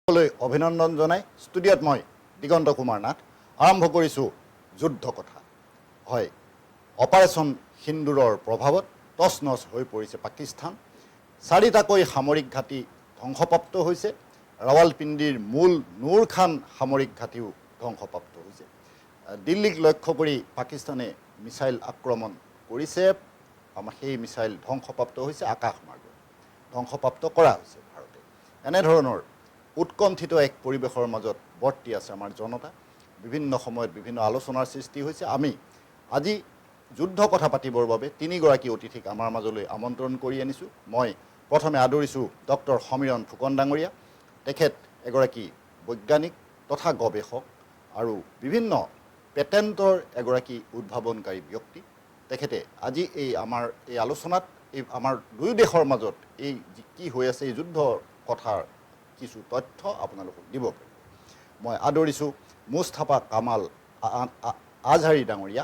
সকললৈ অভিনন্দন জনাই ষ্টুডিঅ'ত মই দিগন্ত কুমাৰ নাথ আৰম্ভ কৰিছোঁ যুদ্ধ কথা। হয়, অপাৰেশ্যন সিন্দুৰৰ প্ৰভাৱত টচ নচ হৈ পৰিছে পাকিস্তান। 4টাকৈ সামৰিক ঘাটি ধ্বংসপ্ৰাপ্ত হৈছে। ৰাৱালপিণ্ডিৰ মূল নুৰ খান সামৰিক ঘাটিও ধ্বংসপ্ৰাপ্ত হৈছে। দিল্লীক লক্ষ্য কৰি পাকিস্তানে মিছাইল আক্ৰমণ কৰিছে। আমাৰ সেই মিছাইল ধ্বংসপ্ৰাপ্ত হৈছে, আকাশমাৰ্গত ধ্বংসপ্ৰাপ্ত কৰা হৈছে ভাৰতে। এনেধৰণৰ উৎকণ্ঠিত এক পৰিৱেশৰ মাজত বৰ্তি আছে আমাৰ জনতা। বিভিন্ন সময়ত বিভিন্ন আলোচনাৰ সৃষ্টি হৈছে। আমি আজি যুদ্ধ কথা পাতিবৰ বাবে 3গৰাকী অতিথিক আমাৰ মাজলৈ আমন্ত্ৰণ কৰি আনিছোঁ। মই প্ৰথমে আদৰিছোঁ ডক্টৰ সমীৰণ ফুকন ডাঙৰীয়া। তেখেত এগৰাকী বৈজ্ঞানিক তথা গৱেষক আৰু বিভিন্ন পেটেণ্টৰ এগৰাকী উদ্ভাৱনকাৰী ব্যক্তি। তেখেতে আজি আমাৰ এই আলোচনাত আমাৰ দুয়ো দেশৰ মাজত এই কি হৈ আছে এই যুদ্ধৰ কথাৰ কিছু তথ্য আপোনালোকক দিব পাৰিব। মই আদৰিছোঁ মুস্তাফা কামাল আজহাৰী ডাঙৰীয়া।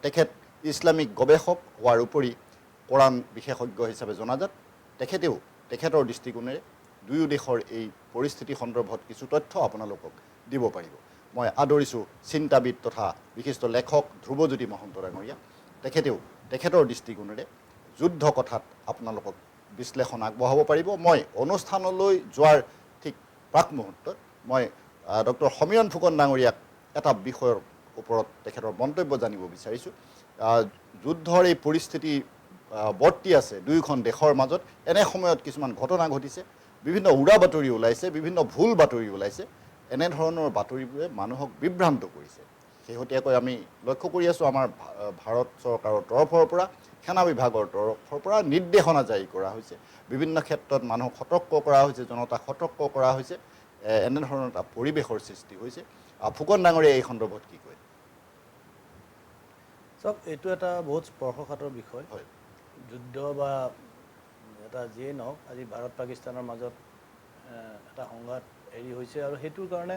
তেখেত ইছলামিক গৱেষক হোৱাৰ উপৰি কোৰাণ বিশেষজ্ঞ হিচাপে জনাজাত। তেখেতৰ দৃষ্টিকোণেৰে দুয়ো দেশৰ এই পৰিস্থিতি সন্দৰ্ভত কিছু তথ্য আপোনালোকক দিব পাৰিব। মই আদৰিছোঁ চিন্তাবিদ তথা বিশিষ্ট লেখক ধ্ৰুৱজ্যোতি মহন্ত ডাঙৰীয়া। তেখেতৰ দৃষ্টিকোণেৰে যুদ্ধ কথাত আপোনালোকক বিশ্লেষণ আগবঢ়াব পাৰিব। মই অনুষ্ঠানলৈ যোৱাৰ ঠিক প্ৰাক মুহূৰ্তত মই ডক্টৰ সমীৰণ ফুকন ডাঙৰীয়াক এটা বিষয়ৰ ওপৰত তেখেতৰ মন্তব্য জানিব বিচাৰিছোঁ। যুদ্ধৰ এই পৰিস্থিতি বৰ্তি আছে দুয়োখন দেশৰ মাজত। এনে সময়ত কিছুমান ঘটনা ঘটিছে, বিভিন্ন উৰা বাতৰি ওলাইছে, বিভিন্ন ভুল বাতৰি ওলাইছে। এনেধৰণৰ বাতৰিবোৰে মানুহক বিভ্ৰান্ত কৰিছে। শেহতীয়াকৈ আমি লক্ষ্য কৰি আছোঁ আমাৰ ভাৰত চৰকাৰৰ তৰফৰ পৰা, সেনা বিভাগৰ তৰফৰ পৰা নিৰ্দেশনা জাৰি কৰা হৈছে। বিভিন্ন ক্ষেত্ৰত মানুহক সতৰ্ক কৰা হৈছে, জনতাক সতৰ্ক কৰা হৈছে। এনেধৰণৰ এটা পৰিৱেশৰ সৃষ্টি হৈছে। ফুকন ডাঙৰীয়া এই সন্দৰ্ভত কি কয়? চাওক, এইটো এটা বহুত স্পৰ্শকাতৰ বিষয়। হয়, যুদ্ধ বা এটা যিয়ে নহওক, আজি ভাৰত পাকিস্তানৰ মাজত এটা সংঘাত হৈছে আৰু সেইটোৰ কাৰণে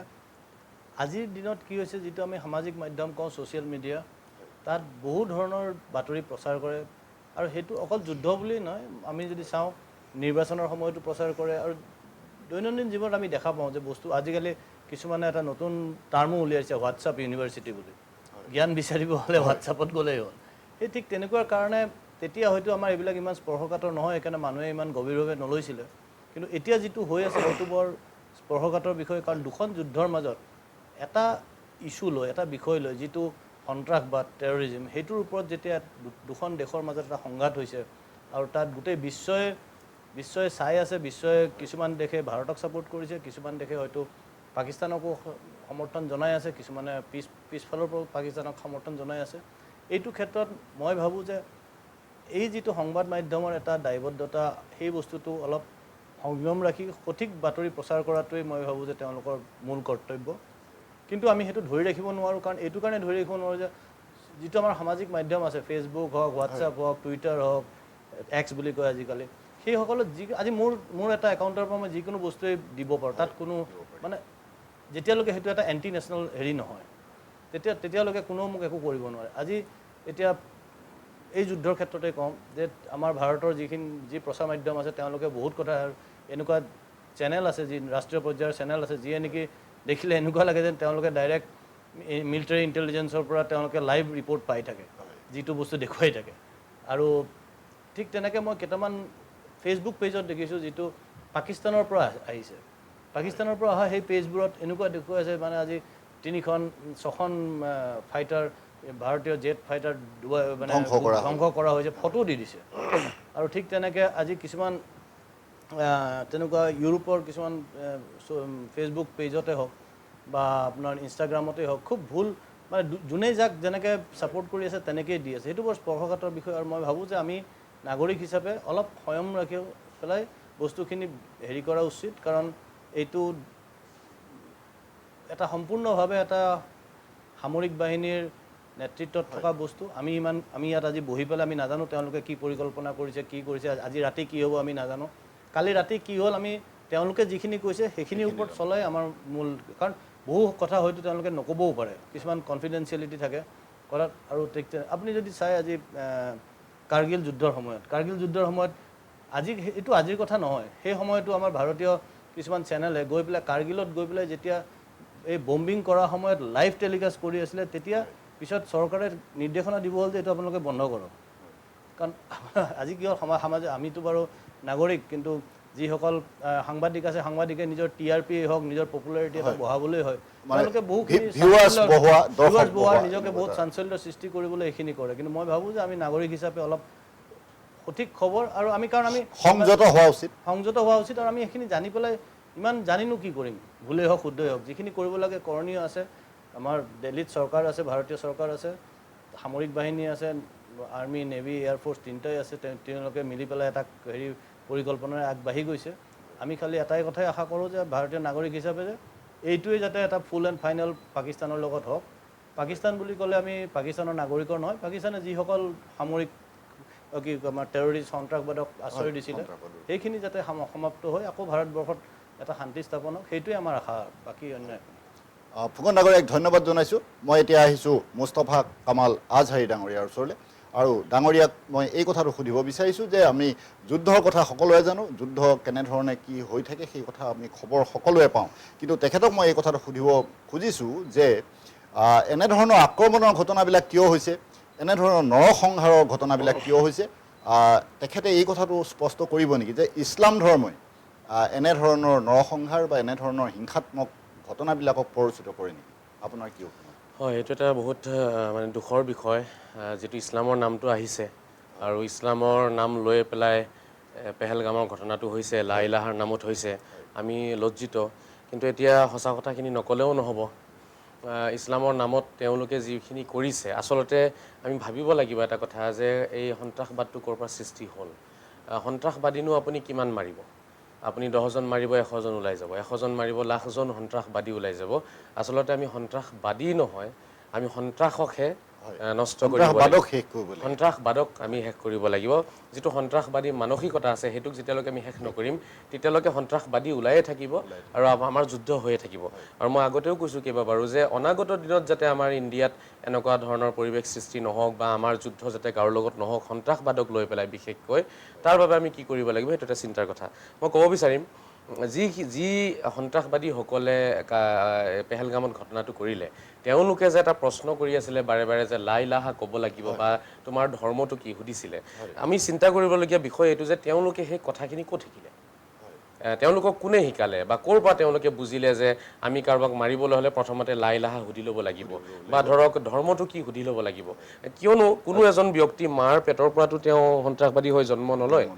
আজিৰ দিনত কি হৈছে, যিটো আমি সামাজিক মাধ্যম কওঁ, ছ'চিয়েল মিডিয়া, তাত বহু ধৰণৰ বাতৰি প্ৰচাৰ কৰে। আৰু সেইটো অকল যুদ্ধ বুলিয়েই নহয়, আমি যদি চাওঁ নিৰ্বাচনৰ সময়তো প্ৰচাৰ কৰে। আৰু দৈনন্দিন জীৱনত আমি দেখা পাওঁ যে বস্তু আজিকালি কিছুমানে এটা নতুন টাৰ্মো উলিয়াইছে, হোৱাটছআপ ইউনিভাৰ্চিটি বুলি। জ্ঞান বিচাৰিব হ'লে হোৱাটছআপত গ'লেই হ'ল। সেই ঠিক তেনেকুৱা কাৰণে তেতিয়া হয়তো আমাৰ এইবিলাক ইমান স্পৰ্শকাতৰ নহয়, সেইকাৰণে মানুহে ইমান গভীৰভাৱে নলৈছিলে। কিন্তু এতিয়া যিটো হৈ আছে সেইটো বৰ স্পৰ্শকাতৰ বিষয়। কাৰণ দুখন যুদ্ধৰ মাজত এটা ইছ্যু লৈ, এটা বিষয় লৈ, যিটো সন্ত্ৰাসবাদ, টেৰৰিজিম, সেইটোৰ ওপৰত যেতিয়া দুখন দেশৰ মাজত এটা সংঘাত হৈছে আৰু তাত গোটেই বিশ্বই চাই আছে। বিশ্বই কিছুমান দেশে ভাৰতক ছাপোৰ্ট কৰিছে, কিছুমান দেশে হয়তো পাকিস্তানকো সমৰ্থন জনাই আছে, কিছুমানে পিছফালৰ পৰা পাকিস্তানক সমৰ্থন জনাই আছে। এইটো ক্ষেত্ৰত মই ভাবোঁ যে এই যিটো সংবাদ মাধ্যমৰ এটা দায়বদ্ধতা, সেই বস্তুটো অলপ সংযম ৰাখি সঠিক বাতৰি প্ৰচাৰ কৰাটোৱেই মই ভাবোঁ যে তেওঁলোকৰ মূল কৰ্তব্য। কিন্তু আমি সেইটো ধৰি ৰাখিব নোৱাৰোঁ। কাৰণ এইটো কাৰণে ধৰি ৰাখিব নোৱাৰোঁ যে যিটো আমাৰ সামাজিক মাধ্যম আছে, ফেচবুক হওক, হোৱাটছআপ হওক, টুইটাৰ হওক, এক্স বুলি কয় আজিকালি, সেইসকলত আজি মোৰ এটা একাউণ্টৰ পৰা মই যিকোনো বস্তুৱেই দিব পাৰোঁ। তাত কোনো মানে যেতিয়ালৈকে সেইটো এটা এণ্টি নেশ্যনেল নহয়, তেতিয়ালৈকে কোনেও মোক একো কৰিব নোৱাৰে। আজি এতিয়া এই যুদ্ধৰ ক্ষেত্ৰতে কওঁ যে আমাৰ ভাৰতৰ যি প্ৰচাৰ মাধ্যম আছে, তেওঁলোকে বহুত কথা, এনেকুৱা চেনেল আছে, যি ৰাষ্ট্ৰীয় পৰ্যায়ৰ চেনেল আছে, যিয়ে নেকি দেখিলে এনেকুৱা লাগে যেন তেওঁলোকে ডাইৰেক্ট মিলিটাৰী ইণ্টেলিজেঞ্চৰ পৰা তেওঁলোকে লাইভ ৰিপৰ্ট পাই থাকে, যিটো বস্তু দেখুৱাই থাকে। আৰু ঠিক তেনেকৈ মই কেইটামান ফেচবুক পেজত দেখিছোঁ, যিটো পাকিস্তানৰ পৰা আহিছে। পাকিস্তানৰ পৰা অহা সেই পেজবোৰত এনেকুৱা দেখুৱাইছে, মানে আজি 6খন ফাইটাৰ, ভাৰতীয় জেট ফাইটাৰ মানে ধ্বংস কৰা হৈছে, ফটো দি দিছে। আৰু ঠিক তেনেকৈ আজি কিছুমান তেনেকুৱা ইউৰোপৰ কিছুমান ফেচবুক পেজতে হওক বা আপোনাৰ ইনষ্টাগ্ৰামতে হওক, খুব ভুল, মানে যোনেই যাক যেনেকৈ ছাপোৰ্ট কৰি আছে তেনেকেই দি আছে। সেইটো বৰ স্পৰ্শকাতৰ বিষয়। আৰু মই ভাবোঁ যে আমি নাগৰিক হিচাপে অলপ সংযম ৰাখি পেলাই বস্তুখিনি কৰা উচিত। কাৰণ এইটো এটা সম্পূৰ্ণভাৱে এটা সামৰিক বাহিনীৰ নেতৃত্বত থকা বস্তু। আমি ইয়াত আজি বহি পেলাই আমি নাজানো তেওঁলোকে কি পৰিকল্পনা কৰিছে, কি কৰিছে, আজি ৰাতি কি হ'ব আমি নাজানো, কালি ৰাতি কি হ'ল আমি তেওঁলোকে যিখিনি কৈছে সেইখিনিৰ ওপৰত চলাই আমাৰ মূল। কাৰণ বহু কথা হয়তো তেওঁলোকে নক'বও পাৰে, কিছুমান কনফিডেঞ্চিয়েলিটি থাকে কৰাত। আৰু ঠিক আপুনি যদি চাই আজি কাৰ্গিল যুদ্ধৰ সময়ত এইটো আজিৰ কথা নহয়, সেই সময়তো আমাৰ ভাৰতীয় কিছুমান চেনেলে গৈ পেলাই কাৰ্গিলত গৈ পেলাই যেতিয়া এই বম্বিং কৰাৰ সময়ত লাইভ টেলিকাষ্ট কৰি আছিলে তেতিয়া পিছত চৰকাৰে নিৰ্দেশনা দিব হ'ল যে এইটো আপোনালোকে বন্ধ কৰক কাৰণ আজি কি হ'ল সমাজে আমিতো বাৰু নাগৰিক কিন্তু যিসকল সাংবাদিক আছে সাংবাদিকে নিজৰ TRP হওক নিজৰ পপুলাৰিটি এটা বঢ়াবলৈ হয় তেওঁলোকে বহুখিনি নিজকে বহুত চাঞ্চল্য সৃষ্টি কৰিবলৈ এইখিনি কৰে কিন্তু মই ভাবোঁ যে আমি নাগৰিক হিচাপে অলপ সঠিক খবৰ আৰু আমি কাৰণ আমি সংযত হোৱা উচিত আৰু আমি এইখিনি জানি পেলাই ইমান জানিনো কি কৰিম ভুলেই হওক শুদ্ধই হওক যিখিনি কৰিব লাগে কৰণীয় আছে আমাৰ দিল্লীত চৰকাৰ আছে ভাৰতীয় চৰকাৰ আছে সামৰিক বাহিনী আছে আৰ্মি নেভি এয়াৰফ'ৰ্চ তিনিটাই আছে তেওঁলোকে মিলি পেলাই এটা হেৰি পৰিকল্পনাৰে আগবাঢ়ি গৈছে আমি খালি এটাই কথাই আশা কৰোঁ যে ভাৰতীয় নাগৰিক হিচাপে যে এইটোৱে যাতে এটা ফুল এণ্ড ফাইনেল পাকিস্তানৰ লগত হওক পাকিস্তান বুলি ক'লে আমি পাকিস্তানৰ নাগৰিকৰ নহয় পাকিস্তানে যিসকল সামৰিক কি আমাৰ টেৰৰিষ্ট সন্ত্ৰাসবাদক আশ্ৰয় দিছিলে সেইখিনি যাতে সমাপ্ত হৈ আকৌ ভাৰতবৰ্ষত এটা শান্তি স্থাপন হওক সেইটোৱে আমাৰ আশা বাকী অন্য ফুকন ডাঙৰীয়াক ধন্যবাদ জনাইছোঁ মই এতিয়া আহিছোঁ মুস্তফা কামাল আজহাৰী ডাঙৰীয়াৰ ওচৰলৈ আৰু ডাঙৰীয়াক মই এই কথাটো সুধিব বিচাৰিছোঁ যে আমি যুদ্ধৰ কথা সকলোৱে জানো যুদ্ধ কেনেধৰণে কি হৈ থাকে সেই কথা আমি খবৰ সকলোৱে পাওঁ কিন্তু তেখেতক মই এই কথাটো সুধিব খুজিছোঁ যে এনেধৰণৰ আক্ৰমণৰ ঘটনাবিলাক কিয় হৈছে এনেধৰণৰ নৰসংহাৰৰ ঘটনাবিলাক কিয় হৈছে তেখেতে এই কথাটো স্পষ্ট কৰিব নেকি যে ইছলাম ধৰ্মই এনেধৰণৰ নৰসংহাৰ বা এনেধৰণৰ হিংসাত্মক ঘটনাবিলাকক প্ৰৰোচিত কৰে নেকি আপোনাৰ কি হয় এইটো এটা বহুত মানে দুখৰ বিষয় যেটো ইছলামৰ নামটো আহিছে আৰু ইছলামৰ নাম লৈ পেলাই পেহেলগামৰ ঘটনাটো হৈছে লা ইলাহাৰ নামত হৈছে আমি লজ্জিত কিন্তু এতিয়া সঁচা কথাখিনি নকলেও নহব ইছলামৰ নামত তেওঁলোকে যিখিনি কৰিছে আসলতে আমি ভাবিব লাগিব এটা কথা যে এই সন্ত্ৰাসবাদটো ক'ৰ পৰা সৃষ্টি হ'ল সন্ত্ৰাসবাদীনো আপুনি কিমান মাৰিব আপুনি 10 জন মাৰিব 100 জন ওলাই যাব 100 জন মাৰিব লাখজন সন্ত্ৰাসবাদী ওলাই যাব আসলতে আমি সন্ত্ৰাসবাদী নহয় আমি সন্ত্ৰাসকহে নষ্ট কৰিব লাগিব সন্ত্ৰাসবাদক আমি শেষ কৰিব লাগিব যেটো সন্ত্ৰাসবাদী মানসিকতা আছে হেতুক যেতিয়ালৈকে আমি শেষ নকৰিম তেতিয়ালৈকে সন্ত্ৰাসবাদী ওলাইয়ে থাকিব আৰু আমাৰ যুদ্ধ হৈয়ে থাকিব আৰু মই আগতেও কৈছো কিবা বাৰু যে অনাগত দিনত যাতে আমাৰ ইণ্ডিয়াত এনেকুৱা ধৰণৰ পৰিৱেশ সৃষ্টি নহওক বা আমাৰ যুদ্ধ যাতে কাৰো লগত নহওক সন্ত্ৰাসবাদক লৈ পেলাই বিশেষকৈ তাৰ বাবে আমি কি কৰিব লাগিব এটা চিন্তাৰ কথা মই ক'ব বিচাৰিম যি সন্ত্ৰাসবাদীসকলে পেহেলগামত ঘটনাটো কৰিলে তেওঁলোকে যে এটা প্ৰশ্ন কৰি আছিলে বাৰে বাৰে যে লা ইলাহা ক'ব লাগিব বা তোমাৰ ধৰ্মটো কি সুধিছিলে আমি চিন্তা কৰিবলগীয়া বিষয় এইটো যে তেওঁলোকে সেই কথাখিনি ক'ত শিকিলে তেওঁলোকক কোনে শিকালে বা ক'ৰ পৰা তেওঁলোকে বুজিলে যে আমি কাৰোবাক মাৰিবলৈ হ'লে প্ৰথমতে লা ইলাহা সুধি ল'ব লাগিব বা ধৰক ধৰ্মটো কি সুধি ল'ব লাগিব কিয়নো কোনো এজন ব্যক্তি মাৰ পেটৰ পৰাটো তেওঁ সন্ত্ৰাসবাদী হৈ জন্ম নলয়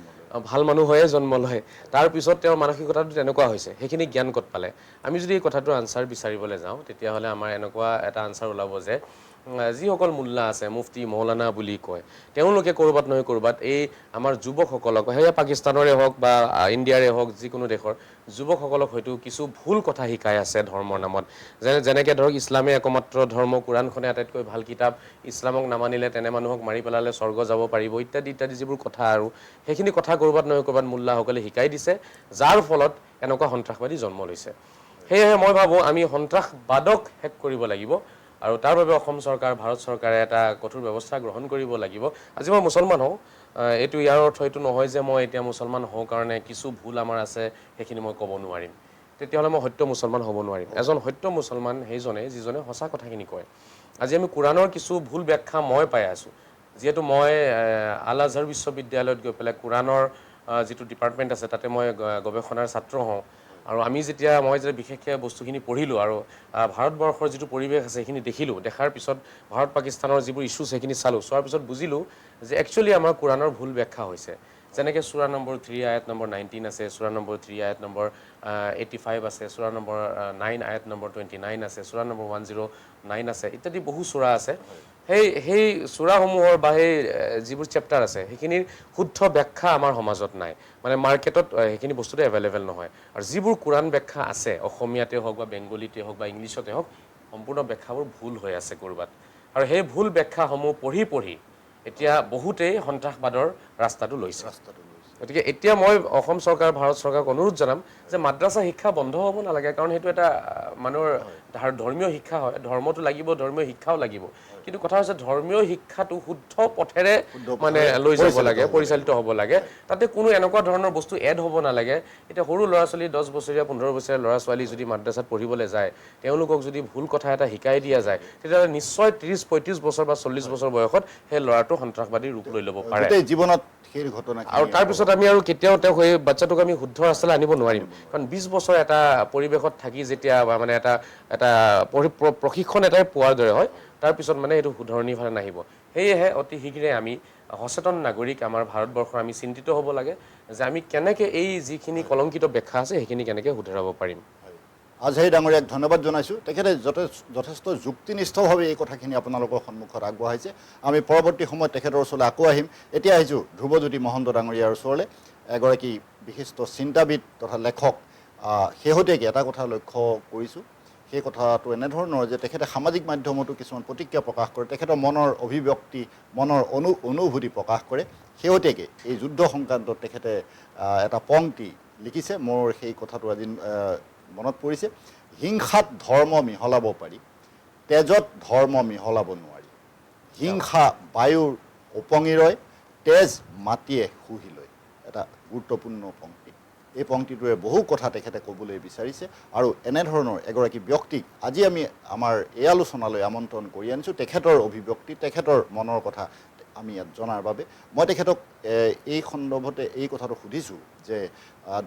ভাল মানুহ হৈয়ে জন্ম লয় তাৰ পিছত তেওঁৰ মানসিকতাটো তেনেকুৱা হৈছে সেইখিনি জ্ঞান ক'ত পালে আমি যদি এই কথাটো আনসাৰ বিচাৰিবলৈ যাওঁ তেতিয়াহ'লে আমাৰ এনেকুৱা এটা আনসাৰ ওলাব যে যিসকল মুল্লা আছে মুফতি মৌলানা বুলি কয় তেওঁলোকে কৰবাত নহয় কৰবাত এই আমাৰ যুৱকসকলক হেয়া পাকিস্তানৰে হওক বা ইণ্ডিয়াৰে হওক যিকোনো দেশৰ যুৱকসকলক হয়তো কিছু ভুল কথা শিকাই আছে ধৰ্মৰ নামত যেনেকৈ ধৰক ইছলামে একমাত্ৰ ধৰ্ম কুৰাণখনে আটাইতকৈ ভাল কিতাপ ইছলামক নামানিলে তেনে মানুহক মাৰি পেলালে স্বৰ্গ যাব পাৰিব ইত্যাদি ইত্যাদি যিবোৰ কথা আৰু সেইখিনি কথা কৰবাত নহয় কৰবাত মুল্লাসকলে শিকাই দিছে যাৰ ফলত এনেকুৱা সন্ত্ৰাসবাদী জন্ম লৈছে সেয়েহে মই ভাবোঁ আমি সন্ত্ৰাসবাদক শেষ কৰিব লাগিব আৰু তাৰ বাবে অসম চৰকাৰ ভাৰত চৰকাৰে এটা কঠোৰ ব্যৱস্থা গ্ৰহণ কৰিব লাগিব আজি মই মুছলমান হওঁ এইটো ইয়াৰ অৰ্থ এইটো নহয় যে মই এতিয়া মুছলমান হওঁ কাৰণে কিছু ভুল আমাৰ আছে সেইখিনি মই ক'ব নোৱাৰিম তেতিয়াহ'লে মই সত্য মুছলমান হ'ব নোৱাৰিম এজন সত্য মুছলমান সেইজনে যিজনে সঁচা কথাখিনি কয় আজি আমি কুৰাণৰ কিছু ভুল ব্যাখ্যা মই পাই আছোঁ যিহেতু মই আল আজহাৰ বিশ্ববিদ্যালয়ত গৈ পেলাই কুৰাণৰ যিটো ডিপাৰ্টমেণ্ট আছে তাতে মই গৱেষণাৰ ছাত্ৰ হওঁ আৰু মই যেতিয়া বিশেষকৈ বস্তুখিনি পঢ়িলোঁ আৰু ভাৰতবৰ্ষৰ যিটো পৰিৱেশ আছে সেইখিনি দেখিলোঁ দেখাৰ পিছত ভাৰত পাকিস্তানৰ যিবোৰ ইছ্যুজ সেইখিনি চোৱাৰ পিছত বুজিলোঁ যে একচুৱেলি আমাৰ কুৰাণৰ ভুল ব্যাখ্যা হৈছে যেনেকৈ সূৰা নম্বৰ 3 আয়াত নম্বৰ 19 আছে সূৰা নম্বৰ 3 আয়াত নম্বৰ 85 আছে সূৰা নম্বৰ 9 আয়াত নম্বৰ 29 আছে সূৰা নম্বৰ 109 আছে ইত্যাদি বহু সূৰা আছে সেই সূৰাসমূহৰ বা সেই যিবোৰ চেপ্টাৰ আছে সেইখিনিৰ শুদ্ধ ব্যাখ্যা আমাৰ সমাজত নাই মানে মাৰ্কেটত সেইখিনি বস্তুটো এভেইলেবল নহয় আৰু যিবোৰ কুৰাণ ব্যাখ্যা আছে অসমীয়াতে হওক বা বেংগলীতে হওক বা ইংলিছতে হওক সম্পূৰ্ণ ব্যাখ্যাবোৰ ভুল হৈ আছে ক'ৰবাত আৰু সেই ভুল ব্যাখ্যাসমূহ পঢ়ি এতিয়া বহুতেই সন্ত্ৰাসবাদৰ ৰাস্তাটো লৈছে গতিকে এতিয়া মই অসম চৰকাৰ ভাৰত চৰকাৰক অনুৰোধ জনাম যে মাদ্ৰাছা শিক্ষা বন্ধ হ'ব নালাগে, কাৰণ সেইটো এটা মানুহৰ ধৰ্মীয় শিক্ষা হয়, ধৰ্মটো লাগিব, ধৰ্মীয় শিক্ষাও লাগিব, কিন্তু কথা হৈছে ধৰ্মীয় শিক্ষাটো শুদ্ধ পথেৰে মানে লৈ যাব লাগে, পৰিচালিত হ'ব লাগে, তাতে কোনো এনেকুৱা ধৰণৰ বস্তু এড হ'ব নালাগে। এতিয়া সৰু ল'ৰা ছোৱালী 10 বছৰীয়া 15 বছৰীয়া ল'ৰা ছোৱালী যদি মাদ্ৰাছাত পঢ়িবলৈ যায়, তেওঁলোকক যদি ভুল কথা এটা শিকাই দিয়া যায়, তেতিয়াহ'লে নিশ্চয় 30-35 বছৰ বা 40 বছৰ বয়সত সেই ল'ৰাটো সন্ত্ৰাসবাদী ৰূপ লৈ ল'ব পাৰে। গোটেই জীৱনত সেই ঘটনা আৰু তাৰপিছত আমি আৰু কেতিয়াও তেওঁক সেই বাচ্ছাটোক আমি শুদ্ধ ৰাস্তালৈ আনিব নোৱাৰিম, কাৰণ 20 বছৰ এটা পৰিৱেশত থাকি যেতিয়া মানে এটা প্ৰশিক্ষণ এটাই পোৱাৰ দৰে হয়, তাৰপিছত মানে এইটো শুধৰণিৰ ফালে নাহিব। সেয়েহে অতি শীঘ্ৰে আমি সচেতন নাগৰিক আমাৰ ভাৰতবৰ্ষৰ আমি চিন্তিত হ'ব লাগে যে আমি কেনেকৈ এই যিখিনি কলংকিত ব্যাখ্যা আছে সেইখিনি কেনেকৈ শুধৰাব পাৰিম। আজহাৰী ডাঙৰীয়াক ধন্যবাদ জনাইছোঁ। তেখেতে যথেষ্ট যুক্তিনিষ্ঠভাৱে এই কথাখিনি আপোনালোকৰ সন্মুখত আগবঢ়াইছে। আমি পৰৱৰ্তী সময়ত তেখেতৰ ওচৰলৈ আকৌ আহিম। এতিয়া আহিছোঁ ধ্ৰুৱজ্যোতি মহন্ত ডাঙৰীয়াৰ ওচৰলৈ, এগৰাকী বিশিষ্ট চিন্তাবিদ তথা লেখক। শেহতীয়াকৈ এটা কথা লক্ষ্য কৰিছোঁ, সেই কথাটো এনেধৰণৰ যে তেখেতে সামাজিক মাধ্যমতো কিছুমান প্ৰতিক্ৰিয়া প্ৰকাশ কৰে, তেখেতৰ মনৰ অভিব্যক্তি, মনৰ অনুভূতি প্ৰকাশ কৰে। শেহতীয়াকৈ এই যুদ্ধ সংক্ৰান্তত তেখেতে এটা পংক্তি লিখিছে, মোৰ সেই কথাটো আজি মনত পৰিছে। হিংসাত ধৰ্ম মিহলাব পাৰি, তেজত ধৰ্ম মিহলাব নোৱাৰি। হিংসা বায়ুৰ উপঙি ৰয়, তেজ মাটিয়ে শুহি লয়। এটা গুৰুত্বপূৰ্ণ পংক্তি। এই পংক্তিটোৱে বহু কথা তেখেতে ক'বলৈ বিচাৰিছে, আৰু এনেধৰণৰ এগৰাকী ব্যক্তিক আজি আমি আমাৰ এই আলোচনালৈ আমন্ত্ৰণ কৰি আনিছোঁ, তেখেতৰ অভিব্যক্তি, তেখেতৰ মনৰ কথা আমি ইয়াত জনাৰ বাবে। মই তেখেতক এই সন্দৰ্ভতে এই কথাটো সুধিছোঁ যে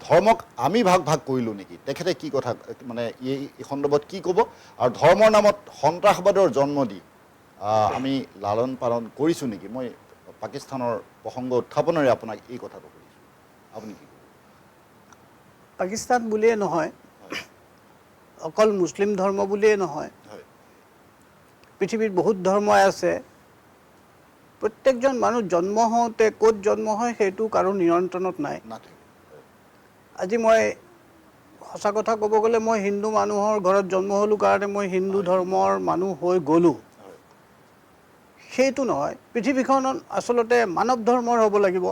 ধৰ্মক আমি ভাগ কৰিলোঁ নেকি? তেখেতে কি কথা মানে এই সন্দৰ্ভত কি ক'ব? আৰু ধৰ্মৰ নামত সন্ত্ৰাসবাদৰ জন্ম দি আমি লালন পালন কৰিছোঁ নেকি? মই পাকিস্তানৰ প্ৰসংগ উত্থাপনেৰে আপোনাক এই কথাটো সুধিছোঁ, আপুনি কি ক'ব? পাকিস্তান বুলিয়ে নহয়, অকল মুছলিম ধৰ্ম বুলিয়ে নহয়, পৃথিৱীত বহুত ধৰ্মই আছে। প্ৰত্যেকজন মানুহ জন্ম হওঁতে ক'ত জন্ম হয় সেইটো কাৰো নিয়ন্ত্ৰণত নাই। আজি মই সঁচা কথা ক'ব গ'লে মই হিন্দু মানুহৰ ঘৰত জন্ম হ'লোঁ কাৰণে মই হিন্দু ধৰ্মৰ মানুহ হৈ গ'লোঁ, সেইটো নহয়। পৃথিৱীখনত আচলতে মানৱ ধৰ্মৰ হ'ব লাগিব।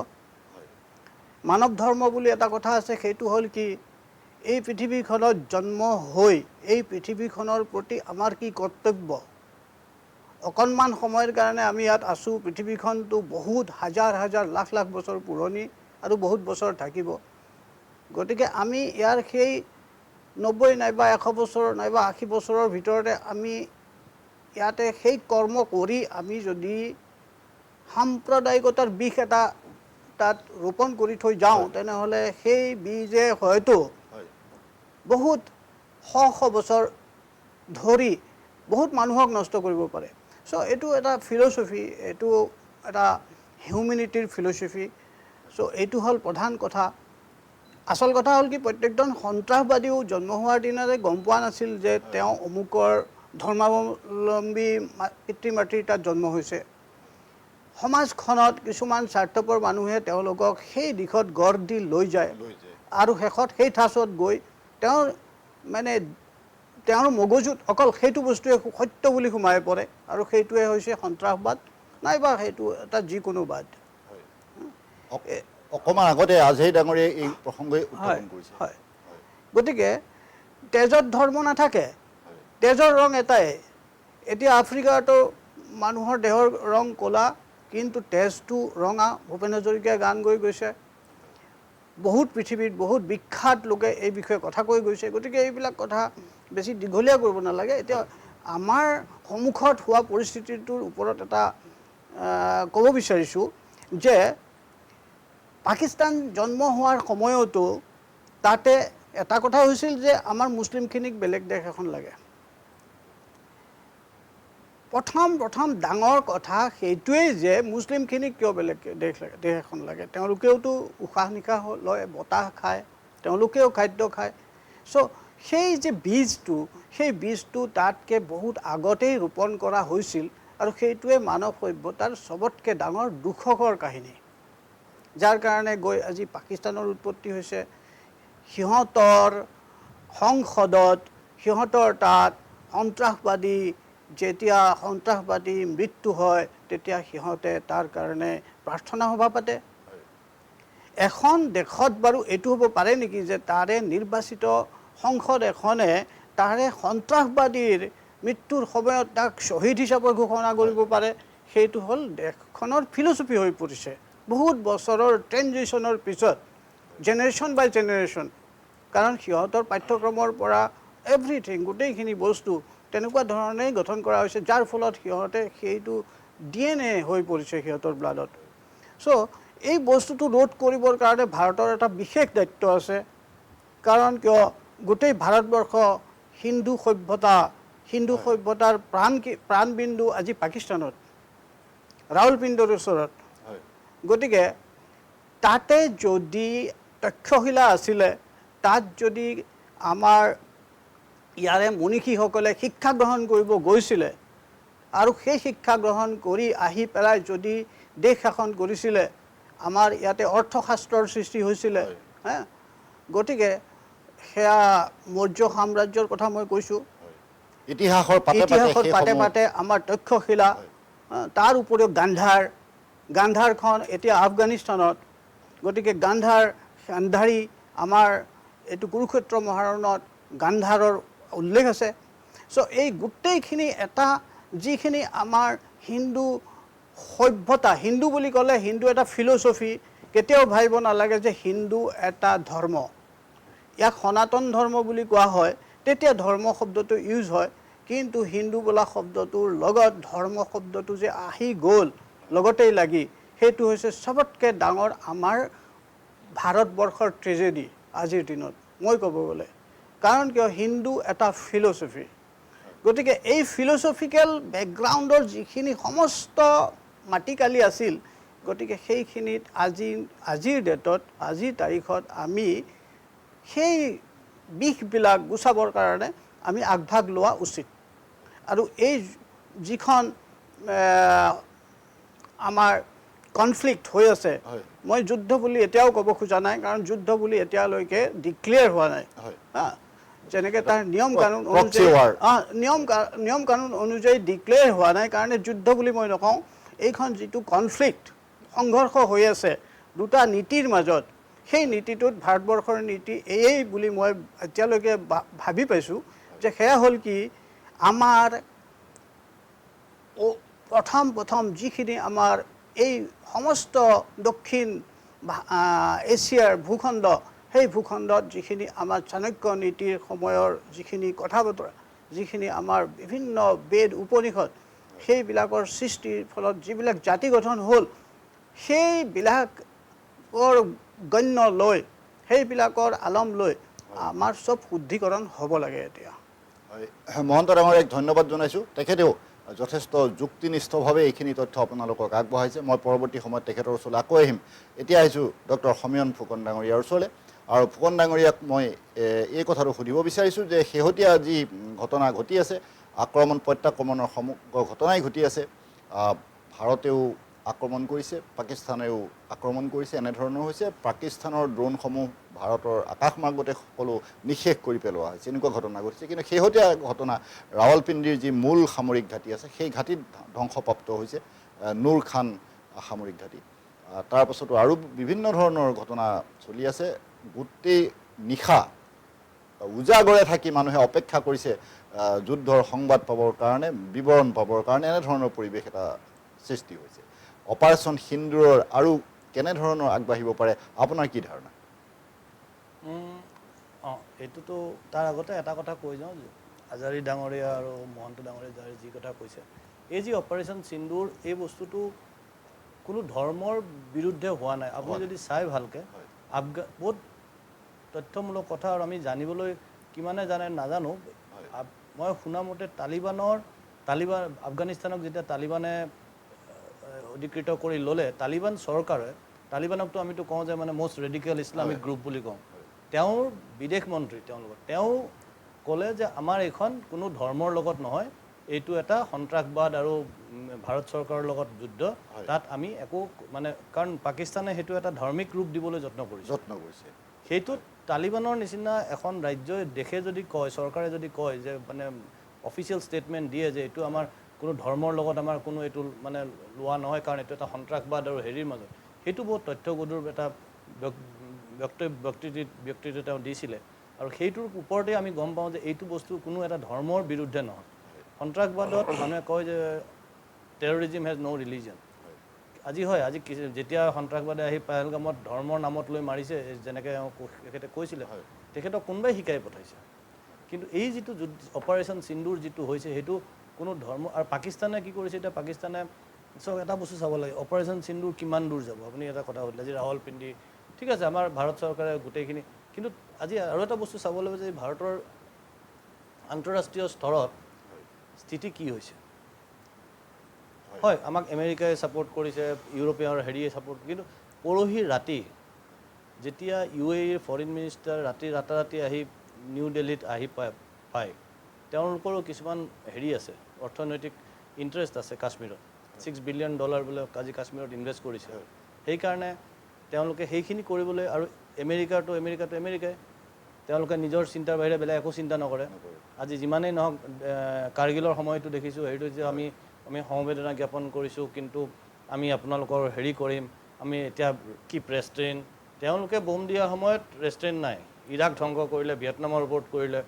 মানৱ ধৰ্ম বুলি এটা কথা আছে, সেইটো হ'ল কি, এই পৃথিৱীখনত জন্ম হৈ এই পৃথিৱীখনৰ প্ৰতি আমাৰ কি কৰ্তব্য। অকণমান সময়ৰ কাৰণে আমি ইয়াত আছোঁ, পৃথিৱীখনটো বহুত হাজাৰ হাজাৰ লাখ লাখ বছৰ পুৰণি আৰু বহুত বছৰ থাকিব। গতিকে আমি ইয়াৰ সেই 90 নাইবা 100 বছৰ নাইবা 80 বছৰৰ ভিতৰতে আমি ইয়াতে সেই কৰ্ম কৰি আমি যদি সাম্প্ৰদায়িকতাৰ বিষ এটা তাত ৰোপণ কৰি থৈ যাওঁ, তেনেহ'লে সেই বীজে হয়তো বহুত শ বছৰ ধৰি বহুত মানুহক নষ্ট কৰিব পাৰে। চ' এইটো এটা ফিলচফি, এইটো এটা হিউমেনিটিৰ ফিলচফি। চ' এইটো হ'ল প্ৰধান কথা। আচল কথা হ'ল কি, প্ৰত্যেকজন সন্ত্ৰাসবাদীও জন্ম হোৱাৰ দিনাৰে গম পোৱা নাছিল যে তেওঁ অমুকৰ ধৰ্মাৱলম্বী পিতৃ মাতৃৰ তাত জন্ম হৈছে। সমাজখনত কিছুমান স্বাৰ্থপৰ মানুহে তেওঁলোকক সেই দিশত গঢ় দি লৈ যায়, আৰু শেষত সেই ঠাচত গৈ তেওঁৰ মানে তেওঁৰ মগজুত অকল সেইটো বস্তুৱে সত্য বুলি সোমাই পৰে, আৰু সেইটোৱে হৈছে সন্ত্ৰাসবাদ নাইবা সেইটো এটা যিকোনো বাদ। অকণমান আগতে আজহাৰী ডাঙৰীয়াই এই প্ৰসংগই উত্থাপন কৰিছে। হয়, গতিকে তেজত ধৰ্ম নাথাকে, তেজৰ ৰং এটাই। এতিয়া আফ্ৰিকাতো মানুহৰ দেহৰ ৰং ক'লা, কিন্তু তেজটো ৰঙা। ভূপেন হাজৰিকাই গান গৈ গৈছে, বহুত পৃথিৱীত বহুত বিখ্যাত লোকে এই বিষয়ে কথা কৈ গৈছে। গতিকে এইবিলাক কথা বেছি দীঘলীয়া কৰিব নালাগে। এতিয়া আমাৰ সন্মুখত হোৱা পৰিস্থিতিটোৰ ওপৰত এটা ক'ব বিচাৰিছোঁ যে পাকিস্তান জন্ম হোৱাৰ সময়তো তাতে এটা কথা হৈছিল যে আমাৰ মুছলিমখিনিক বেলেগ দেশ এখন লাগে। প্ৰথম ডাঙৰ কথা সেইটোৱেই যে মুছলিমখিনিক কিয় বেলেগ দেশ এখন লাগে। তেওঁলোকেওতো উশাহ নিশাহ লয়, বতাহ খায়, তেওঁলোকেও খাদ্য খায়। চ' সেই যে বীজটো, সেই বীজটো তাতকৈ বহুত আগতেই ৰোপণ কৰা হৈছিল, আৰু সেইটোৱে মানৱ সভ্যতাৰ চবতকৈ ডাঙৰ দুখকৰ কাহিনী, যাৰ কাৰণে গৈ আজি পাকিস্তানৰ উৎপত্তি হৈছে। সিহঁতৰ সংসদত, সিহঁতৰ তাত সন্ত্ৰাসবাদী যেতিয়া সন্ত্ৰাসবাদী মৃত্যু হয়, তেতিয়া সিহঁতে তাৰ কাৰণে প্ৰাৰ্থনা সভা পাতে। এখন দেশত বাৰু এইটো হ'ব পাৰে নেকি যে তাৰে নিৰ্বাচিত সংসদ এখনে তাৰে সন্ত্ৰাসবাদীৰ মৃত্যুৰ সময়ত তাক শ্বহীদ হিচাপে ঘোষণা কৰিব পাৰে? সেইটো হ'ল দেশখনৰ ফিলচফি হৈ পৰিছে বহুত বছৰৰ ট্ৰেনজিশ্যনৰ পিছত, জেনেৰেশ্যন বাই জেনেৰেশ্যন। কাৰণ সিহঁতৰ পাঠ্যক্ৰমৰ পৰা এভৰিথিং গোটেইখিনি বস্তু তেনেকুৱা ধৰণেই গঠন কৰা হৈছে, যাৰ ফলত সিহঁতে সেইটো DNA হৈ পৰিছে সিহঁতৰ ব্লাডত। চ' এই বস্তুটো ৰোধ কৰিবৰ কাৰণে ভাৰতৰ এটা বিশেষ দায়িত্ব আছে। কাৰণ কিয় গোটেই ভাৰতবৰ্ষ হিন্দু সভ্যতাৰ প্ৰাণবিন্দু আজি পাকিস্তানত, ৰাৱলপিণ্ডৰ ওচৰত। গতিকে তাতে যদি তক্ষশিলা আছিলে, তাত যদি আমাৰ ইয়াৰে মনীষীসকলে শিক্ষা গ্ৰহণ কৰিব গৈছিলে আৰু সেই শিক্ষা গ্ৰহণ কৰি আহি পেলাই যদি দেশ শাসন কৰিছিলে, আমাৰ ইয়াতে অৰ্থশাস্ত্ৰৰ সৃষ্টি হৈছিলে। গতিকে সেয়া মৌৰ্য সাম্ৰাজ্যৰ কথা মই কৈছোঁ, ইতিহাসৰ পাতে পাতে আমাৰ তক্ষশিলা, তাৰ উপৰিও গান্ধাৰখন এতিয়া আফগানিস্তানত। গতিকে গান্ধাৰী আমাৰ এইটো কুৰুক্ষেত্ৰ মহাৰণত গান্ধাৰৰ উল্লেখ আছে। চ' এই গোটেইখিনি এটা যিখিনি আমাৰ হিন্দু সভ্যতা, হিন্দু বুলি ক'লে হিন্দু এটা ফিলচফি, কেতিয়াও ভাবিব নালাগে যে হিন্দু এটা ধৰ্ম। ইয়াক সনাতন ধৰ্ম বুলি কোৱা হয়, তেতিয়া ধৰ্ম শব্দটো ইউজ হয়। কিন্তু হিন্দু বোলা শব্দটোৰ লগত ধৰ্ম শব্দটো যে আহি গ'ল লগতেই লাগি, সেইটো হৈছে চবতকৈ ডাঙৰ আমাৰ ভাৰতবৰ্ষৰ ট্ৰেজেডি আজিৰ দিনত মই ক'ব গ'লে। কাৰণ কিয় হিন্দু এটা ফিলচফি। গতিকে এই ফিলচফিকেল বেকগ্ৰাউণ্ডৰ যিখিনি সমস্ত মাটিকালি আছিল, গতিকে সেইখিনিত আজিৰ ডেটত, আজিৰ তাৰিখত আমি সেই বিষবিলাক গুচাবৰ কাৰণে আমি আগভাগ লোৱা উচিত। আৰু এই যিখন আমাৰ কনফ্লিক্ট হৈ আছে, মই যুদ্ধ বুলি এতিয়াও ক'ব খোজা নাই, কাৰণ যুদ্ধ বুলি এতিয়ালৈকে ডিক্লেয়াৰ হোৱা নাই। যেনেকৈ তাৰ নিয়ম কানুন অনুযায়ী ডিক্লেয়াৰ হোৱা নাই কাৰণে যুদ্ধ বুলি মই নকওঁ। এইখন যিটো কনফ্লিক্ট, সংঘৰ্ষ হৈ আছে দুটা নীতিৰ মাজত, সেই নীতিটোত ভাৰতবৰ্ষৰ নীতি এই বুলি মই এতিয়ালৈকে ভাবি পাইছোঁ যে সেয়া হ'ল কি, আমাৰ প্ৰথম যিখিনি আমাৰ এই সমস্ত দক্ষিণ এছিয়াৰ ভূখণ্ড, সেই ভূখণ্ডত যিখিনি আমাৰ চাণক্য নীতিৰ সময়ৰ যিখিনি কথা বতৰা, যিখিনি আমাৰ বিভিন্ন বেদ উপনিষদ, সেইবিলাকৰ সৃষ্টিৰ ফলত যিবিলাক জাতি গঠন হ'ল, সেইবিলাকৰ গণ্য লৈ, সেইবিলাকৰ আলম লৈ আমাৰ চব শুদ্ধিকৰণ হ'ব লাগে এতিয়া। হয়, মহন্ত ডাঙৰীয়াক ধন্যবাদ জনাইছোঁ। তেখেতেও যথেষ্ট যুক্তিনিষ্ঠভাৱে এইখিনি তথ্য আপোনালোকক আগবঢ়াইছে। মই পৰৱৰ্তী সময়ত তেখেতৰ ওচৰলৈ আকৌ আহিম। এতিয়া আহিছোঁ ডক্টৰ সমীৰণ ফুকন ডাঙৰীয়াৰ ওচৰলৈ। আৰু ফুকন ডাঙৰীয়াক মই এই কথাটো সুধিব বিচাৰিছোঁ যে শেহতীয়া যি ঘটনা ঘটি আছে, আক্ৰমণ প্ৰত্যাক্ৰমণৰ সমগ্ৰ ঘটনাই ঘটি আছে, ভাৰতেও আক্ৰমণ কৰিছে, পাকিস্তানেও আক্ৰমণ কৰিছে, এনেধৰণৰ হৈছে। পাকিস্তানৰ ড্ৰোনসমূহ ভাৰতৰ আকাশমাৰ্গতে সকলো নিঃশেষ কৰি পেলোৱা হৈছে, এনেকুৱা ঘটনা ঘটিছে। কিন্তু শেহতীয়া ঘটনা, ৰাৱলপিণ্ডিৰ যি মূল সামৰিক ঘাটি আছে, সেই ঘাটিত ধ্বংসপ্ৰাপ্ত হৈছে নুৰ খান সামৰিক ঘাটি। তাৰপাছতো আৰু বিভিন্ন ধৰণৰ ঘটনা চলি আছে। গোটেই নিশা উজাগৰে থাকি মানুহে অপেক্ষা কৰিছে যুদ্ধৰ সংবাদ পাবৰ কাৰণে, বিৱৰণ পাবৰ কাৰণে। এনেধৰণৰ পৰিৱেশ এটা সৃষ্টি হৈছে। অপাৰেশ্যন সিন্দুৰৰ আৰু কেনেধৰণৰ আগবাঢ়িব পাৰে, আপোনাৰ কি ধাৰণা? এইটোতো তাৰ আগতে এটা কথা কৈ যাওঁ, আজাৰী ডাঙৰীয়া আৰু মহন্ত ডাঙৰীয়া যি কথা কৈছে, এই যি অপাৰেশ্যন সিন্দুৰ, এই বস্তুটো কোনো ধৰ্মৰ বিৰুদ্ধে হোৱা নাই। আপুনি যদি চাই ভালকৈ, বহুত তথ্যমূলক কথা, আৰু আমি জানিবলৈ কিমানে জানে নাজানো। মই শুনামতে আফগানিস্তানক যেতিয়া তালিবানে অধিকৃত কৰি ল'লে, তালিবান চৰকাৰে, তালিবানকতো আমিতো কওঁ যে মানে মষ্ট ৰেডিকেল ইছলামিক গ্ৰুপ বুলি কওঁ, তেওঁৰ বিদেশ মন্ত্ৰী তেওঁ ক'লে যে আমাৰ এইখন কোনো ধৰ্মৰ লগত নহয়, এইটো এটা সন্ত্ৰাসবাদ আৰু ভাৰত চৰকাৰৰ লগত যুদ্ধ, তাত আমি একো মানে, কাৰণ পাকিস্তানে সেইটো এটা ধাৰ্মিক ৰূপ দিবলৈ যত্ন কৰিছে। সেইটোত তালিবানৰ নিচিনা এখন ৰাজ্যই, দেশে যদি কয়, চৰকাৰে যদি কয় যে মানে অফিচিয়েল ষ্টেটমেণ্ট দিয়ে যে এইটো আমাৰ কোনো ধৰ্মৰ লগত আমাৰ কোনো এইটো মানে লোৱা নহয়, কাৰণ এইটো এটা সন্ত্ৰাসবাদ আৰু হেৰিৰ মাজত, সেইটো বহুত তথ্যগধুৰ এটা ব্যক্তিত্ব তেওঁ দিছিলে আৰু সেইটোৰ ওপৰতে আমি গম পাওঁ যে এইটো বস্তু কোনো এটা ধৰ্মৰ বিৰুদ্ধে নহয় সন্ত্ৰাসবাদত মানুহে কয় যে টেৰৰিজিম হেজ ন' ৰিলিজন আজি হয় আজি যেতিয়া সন্ত্ৰাসবাদে আহি পেহেলগামত ধৰ্মৰ নামত লৈ মাৰিছে যেনেকৈ তেখেতে কৈছিলে তেখেতক কোনোবাই শিকাই পঠাইছে কিন্তু এই যিটো অপাৰেশ্যন সিন্দুৰ যিটো হৈছে সেইটো কোনো ধৰ্ম আৰু পাকিস্তানে কি কৰিছে এতিয়া পাকিস্তানে চব এটা বস্তু চাব লাগে অপাৰেশ্যন সিন্দুৰ কিমান দূৰ যাব আপুনি এটা কথা সুধিলে আজি ৰাৱলপিণ্ডি ঠিক আছে আমাৰ ভাৰত চৰকাৰে গোটেইখিনি কিন্তু আজি আৰু এটা বস্তু চাব লাগিব যে ভাৰতৰ আন্তঃৰাষ্ট্ৰীয় স্তৰত স্থিতি কি হৈছে হয় আমাক আমেৰিকাই ছাপোৰ্ট কৰিছে ইউৰোপীয় হেৰিয়ে ছাপোৰ্ট কিন্তু পৰহি ৰাতি যেতিয়া UAEৰ ফৰেইন মিনিষ্টাৰ ৰাতাৰাতি আহি নিউ দিল্লীত আহি পায় তেওঁলোকৰো কিছুমান হেৰি আছে অৰ্থনৈতিক ইণ্টাৰেষ্ট আছে কাশ্মীৰত $6 বিলিয়ন বোলে আজি কাশ্মীৰত ইনভেষ্ট কৰিছে সেইকাৰণে তেওঁলোকে সেইখিনি কৰিবলৈ আৰু আমেৰিকাই তেওঁলোকে নিজৰ চিন্তাৰ বাহিৰে বেলেগ একো চিন্তা নকৰে আজি যিমানেই নহওক কাৰ্গিলৰ সময়টো দেখিছোঁ হেৰিটো যে আমি সমবেদনা জ্ঞাপন কৰিছোঁ কিন্তু আমি আপোনালোকৰ হেৰি কৰিম আমি এতিয়া কি ৰেষ্ট্ৰেইন তেওঁলোকে বোম দিয়াৰ সময়ত ৰেষ্ট্ৰেইন নাই ইৰাক ধ্বংস কৰিলে ভিয়েটনামৰ ওপৰত কৰিলে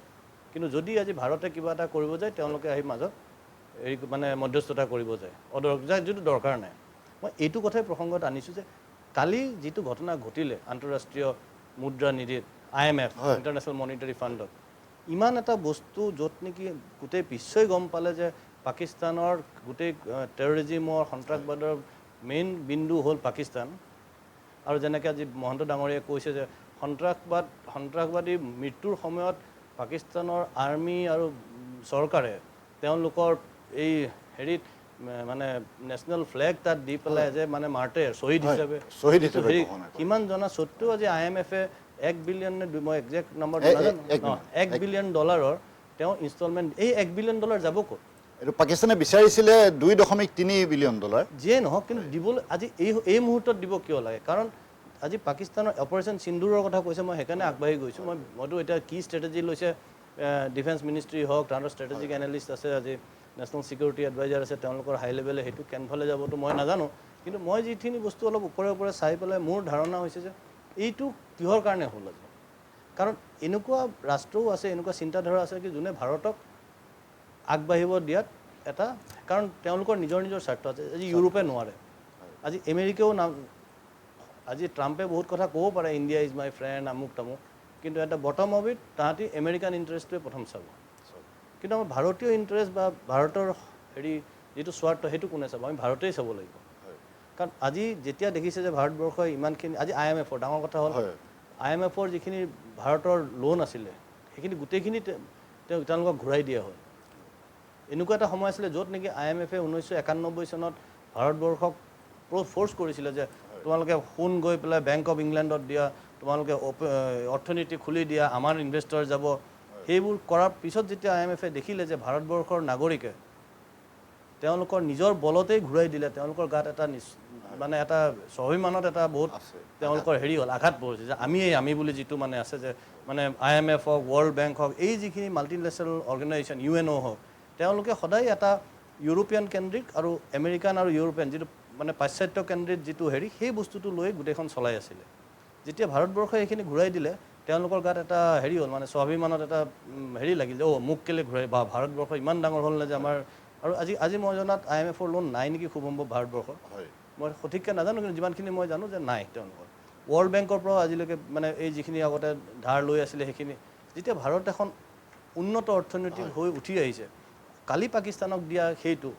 কিন্তু যদি আজি ভাৰতে কিবা এটা কৰিব যায় তেওঁলোকে আহি মাজত হেৰি মানে মধ্যস্থতা কৰিব যায় যিটো দৰকাৰ নাই মই এইটো কথাই প্ৰসংগত আনিছোঁ যে কালি যিটো ঘটনা ঘটিলে আন্তঃৰাষ্ট্ৰীয় মুদ্ৰা নিধিত IMF ইণ্টাৰনেশ্যনেল মনিটাৰী ফাণ্ডত ইমান এটা বস্তু য'ত নেকি গোটেই বিশ্বই গম পালে যে পাকিস্তানৰ গোটেই টেৰৰিজিমৰ সন্ত্ৰাসবাদৰ মেইন বিন্দু হ'ল পাকিস্তান আৰু যেনেকৈ আজি মহন্ত ডাঙৰীয়াই কৈছে যে সন্ত্ৰাসবাদী মৃত্যুৰ সময়ত পাকিস্তানৰ আৰ্মি আৰু চৰকাৰে তেওঁলোকৰ এই হেৰিত মানে নেশ্যনেল ফ্লেগ তাত দি পেলাই যে মানে মাৰ্টে শ্বহীদ হিচাপে কিমান জনা স্বত্বেও আজি IMF-এ $1 বিলিয়ন মই একজেক্ট নম্বৰটো নাজানো $1 বিলিয়ন তেওঁ ইনষ্টলমেণ্ট এই $1 বিলিয়ন যাব ক'ত এইটো পাকিস্তানে বিচাৰিছিলে $2.3 বিলিয়ন যিয়ে নহওক কিন্তু দিবলৈ আজি এই মুহূৰ্তত দিব কিয় লাগে কাৰণ আজি পাকিস্তানৰ অপাৰেশ্যন সিন্দুৰৰ কথা কৈছে মই সেইকাৰণে আগবাঢ়ি গৈছোঁ মইতো এতিয়া কি ষ্ট্ৰেটেজি লৈছে ডিফেন্স মিনিষ্ট্ৰী হওক তাহাঁতৰ ষ্ট্ৰেটেজিক এনালিষ্ট আছে আজি নেশ্যনেল ছিকিউৰিটি এডভাইজাৰ আছে তেওঁলোকৰ হাই লেভেলে সেইটো কেনফালে যাবতো মই নাজানো কিন্তু মই যিখিনি বস্তু অলপ ওপৰে চাই পেলাই মোৰ ধাৰণা হৈছে যে এইটো কিহৰ কাৰণে হ'ল আজি কাৰণ এনেকুৱা ৰাষ্ট্ৰও আছে এনেকুৱা চিন্তাধাৰা আছে কি যোনে ভাৰতক আগবাঢ়িব দিয়াত এটা কাৰণ তেওঁলোকৰ নিজৰ স্বাৰ্থ আছে আজি ইউৰোপে নোৱাৰে আজি আমেৰিকাও আজি ট্ৰাম্পে বহুত কথা ক'ব পাৰে ইণ্ডিয়া ইজ মাই ফ্ৰেণ্ড আমুক তামুক কিন্তু এটা বটম অফ ইট তাহাঁতি আমেৰিকান ইণ্টাৰেষ্টটোৱে প্ৰথম চাব কিন্তু আমাৰ ভাৰতীয় ইণ্টাৰেষ্ট বা ভাৰতৰ হেৰি যিটো স্বাৰ্থ সেইটো কোনে চাব আমি ভাৰতেই চাব লাগিব কাৰণ আজি যেতিয়া দেখিছে যে ভাৰতবৰ্ষই ইমানখিনি আজি IMF-ৰ ডাঙৰ কথা হ'ল IMF-ৰ যিখিনি ভাৰতৰ লোন আছিলে সেইখিনি গোটেইখিনি তেওঁলোকক ঘূৰাই দিয়া হ'ল এনেকুৱা এটা সময় আছিলে য'ত নেকি IMF-এ 1991 চনত ভাৰতবৰ্ষক ফ'ৰ্চ কৰিছিলে যে তোমালোকে সোণ গৈ পেলাই বেংক অফ ইংলেণ্ডত দিয়া তোমালোকে অৰ্থনীতি খুলি দিয়া আমাৰ ইনভেষ্টৰ যাব সেইবোৰ কৰাৰ পিছত যেতিয়া IMF-এ দেখিলে যে ভাৰতবৰ্ষৰ নাগৰিকে তেওঁলোকৰ নিজৰ বলতেই ঘূৰাই দিলে তেওঁলোকৰ গাত এটা মানে এটা স্বাভিমানত এটা বহুত তেওঁলোকৰ হেৰি হ'ল আঘাত পৰিছে যে আমি বুলি যিটো মানে আছে যে মানে IMF হওক ৱৰ্ল্ড বেংক হওক এই যিখিনি মাল্টিনেশ্যনেল অৰ্গেনাইজেশ্যন UNO হওক তেওঁলোকে সদায় এটা ইউৰোপীয়ান কেন্দ্ৰিক আৰু আমেৰিকান আৰু ইউৰোপীয়ান যিটো মানে পাশ্চাত্য কেন্দ্ৰিক যিটো হেৰি সেই বস্তুটো লৈ গোটেইখন চলাই আছিলে যেতিয়া ভাৰতবৰ্ষই এইখিনি ঘূৰাই দিলে তেওঁলোকৰ গাত এটা হেৰি হ'ল মানে স্বাভিমানত এটা হেৰি লাগিল যে মোক কেলে ঘূৰাই বা ভাৰতবৰ্ষ ইমান ডাঙৰ হ'ল নে যে আমাৰ আৰু আজি মই জনাত IMF-ৰ লোন নাই নেকি খুব সম্ভৱ ভাৰতবৰ্ষৰ মই সঠিককৈ নাজানো কিন্তু যিমানখিনি মই জানো যে নাই তেওঁলোকৰ ৱৰ্ল্ড বেংকৰ পৰাও আজিলৈকে মানে এই যিখিনি আগতে ধাৰ লৈ আছিলে সেইখিনি যেতিয়া ভাৰত এখন উন্নত অৰ্থনৈতিক হৈ উঠি আহিছে কালি পাকিস্তানক দিয়া সেইটো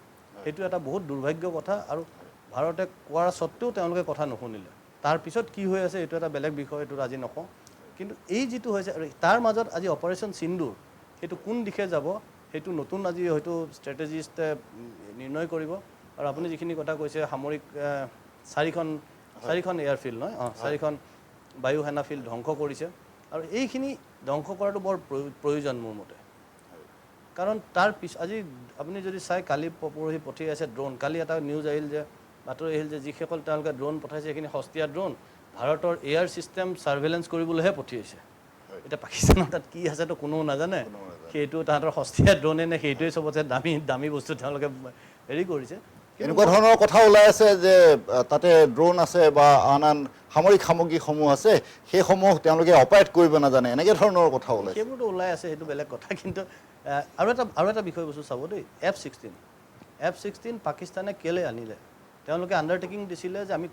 এটা বহুত দুৰ্ভাগ্য কথা আৰু ভাৰতে কোৱাৰ স্বত্তেও তেওঁলোকে কথা নুশুনিলে তাৰপিছত কি হৈ আছে এইটো এটা বেলেগ বিষয় এইটো আজি নকওঁ কিন্তু এই যিটো হৈছে তাৰ মাজত আজি অপাৰেশ্যন সিন্দুৰ সেইটো কোন দিশে যাব সেইটো নতুন আজি হয়তো ষ্ট্ৰেটেজিষ্টে নিৰ্ণয় কৰিব আৰু আপুনি যিখিনি কথা কৈছে সামৰিক চাৰিখন এয়াৰফিল্ড নহয় 4খন বায়ু সেনা ফিল্ড ধ্বংস কৰিছে আৰু এইখিনি ধ্বংস কৰাটো বৰ প্ৰয়োজন মোৰ মতে কাৰণ তাৰ আজি আপুনি যদি চাই কালি পৰহি পঠিয়াই আছে ড্ৰোন কালি এটা নিউজ আহিল যে বাতৰি আহিল যে যিসকল তেওঁলোকে ড্ৰোন পঠাইছে সেইখিনি সস্তীয়া ড্ৰোন ভাৰতৰ এয়াৰ ছিষ্টেম ছাৰ্ভেলেঞ্চ কৰিবলৈহে পঠিয়াইছে এতিয়া পাকিস্তানৰ তাত কি আছেতো কোনেও নাজানে সেইটো তাহাঁতৰ সস্তীয়া ড্ৰোনে নে সেইটোৱে চবতছে দামী বস্তু তেওঁলোকে হেৰি কৰিছে এনেকুৱা ধৰণৰ কথা ওলাই আছে যে তাতে ড্ৰোন আছে বা আন আন সামৰিক সামগ্ৰীসমূহ আছে, সেইসমূহ তেওঁলোকে অপাৰেট কৰিব নাজানে, এনেকৈ ধৰণৰ কথা ওলাইছে। সেইবোৰতো ওলাই আছে, সেইটো বেলেগ কথা। কিন্তু আৰু এটা বিষয়বস্তু চাব দেই, F-16 পাকিস্তানে কেলৈ আনিলে? তেওঁলোকে আণ্ডাৰটেকিং দিছিলে যে আমি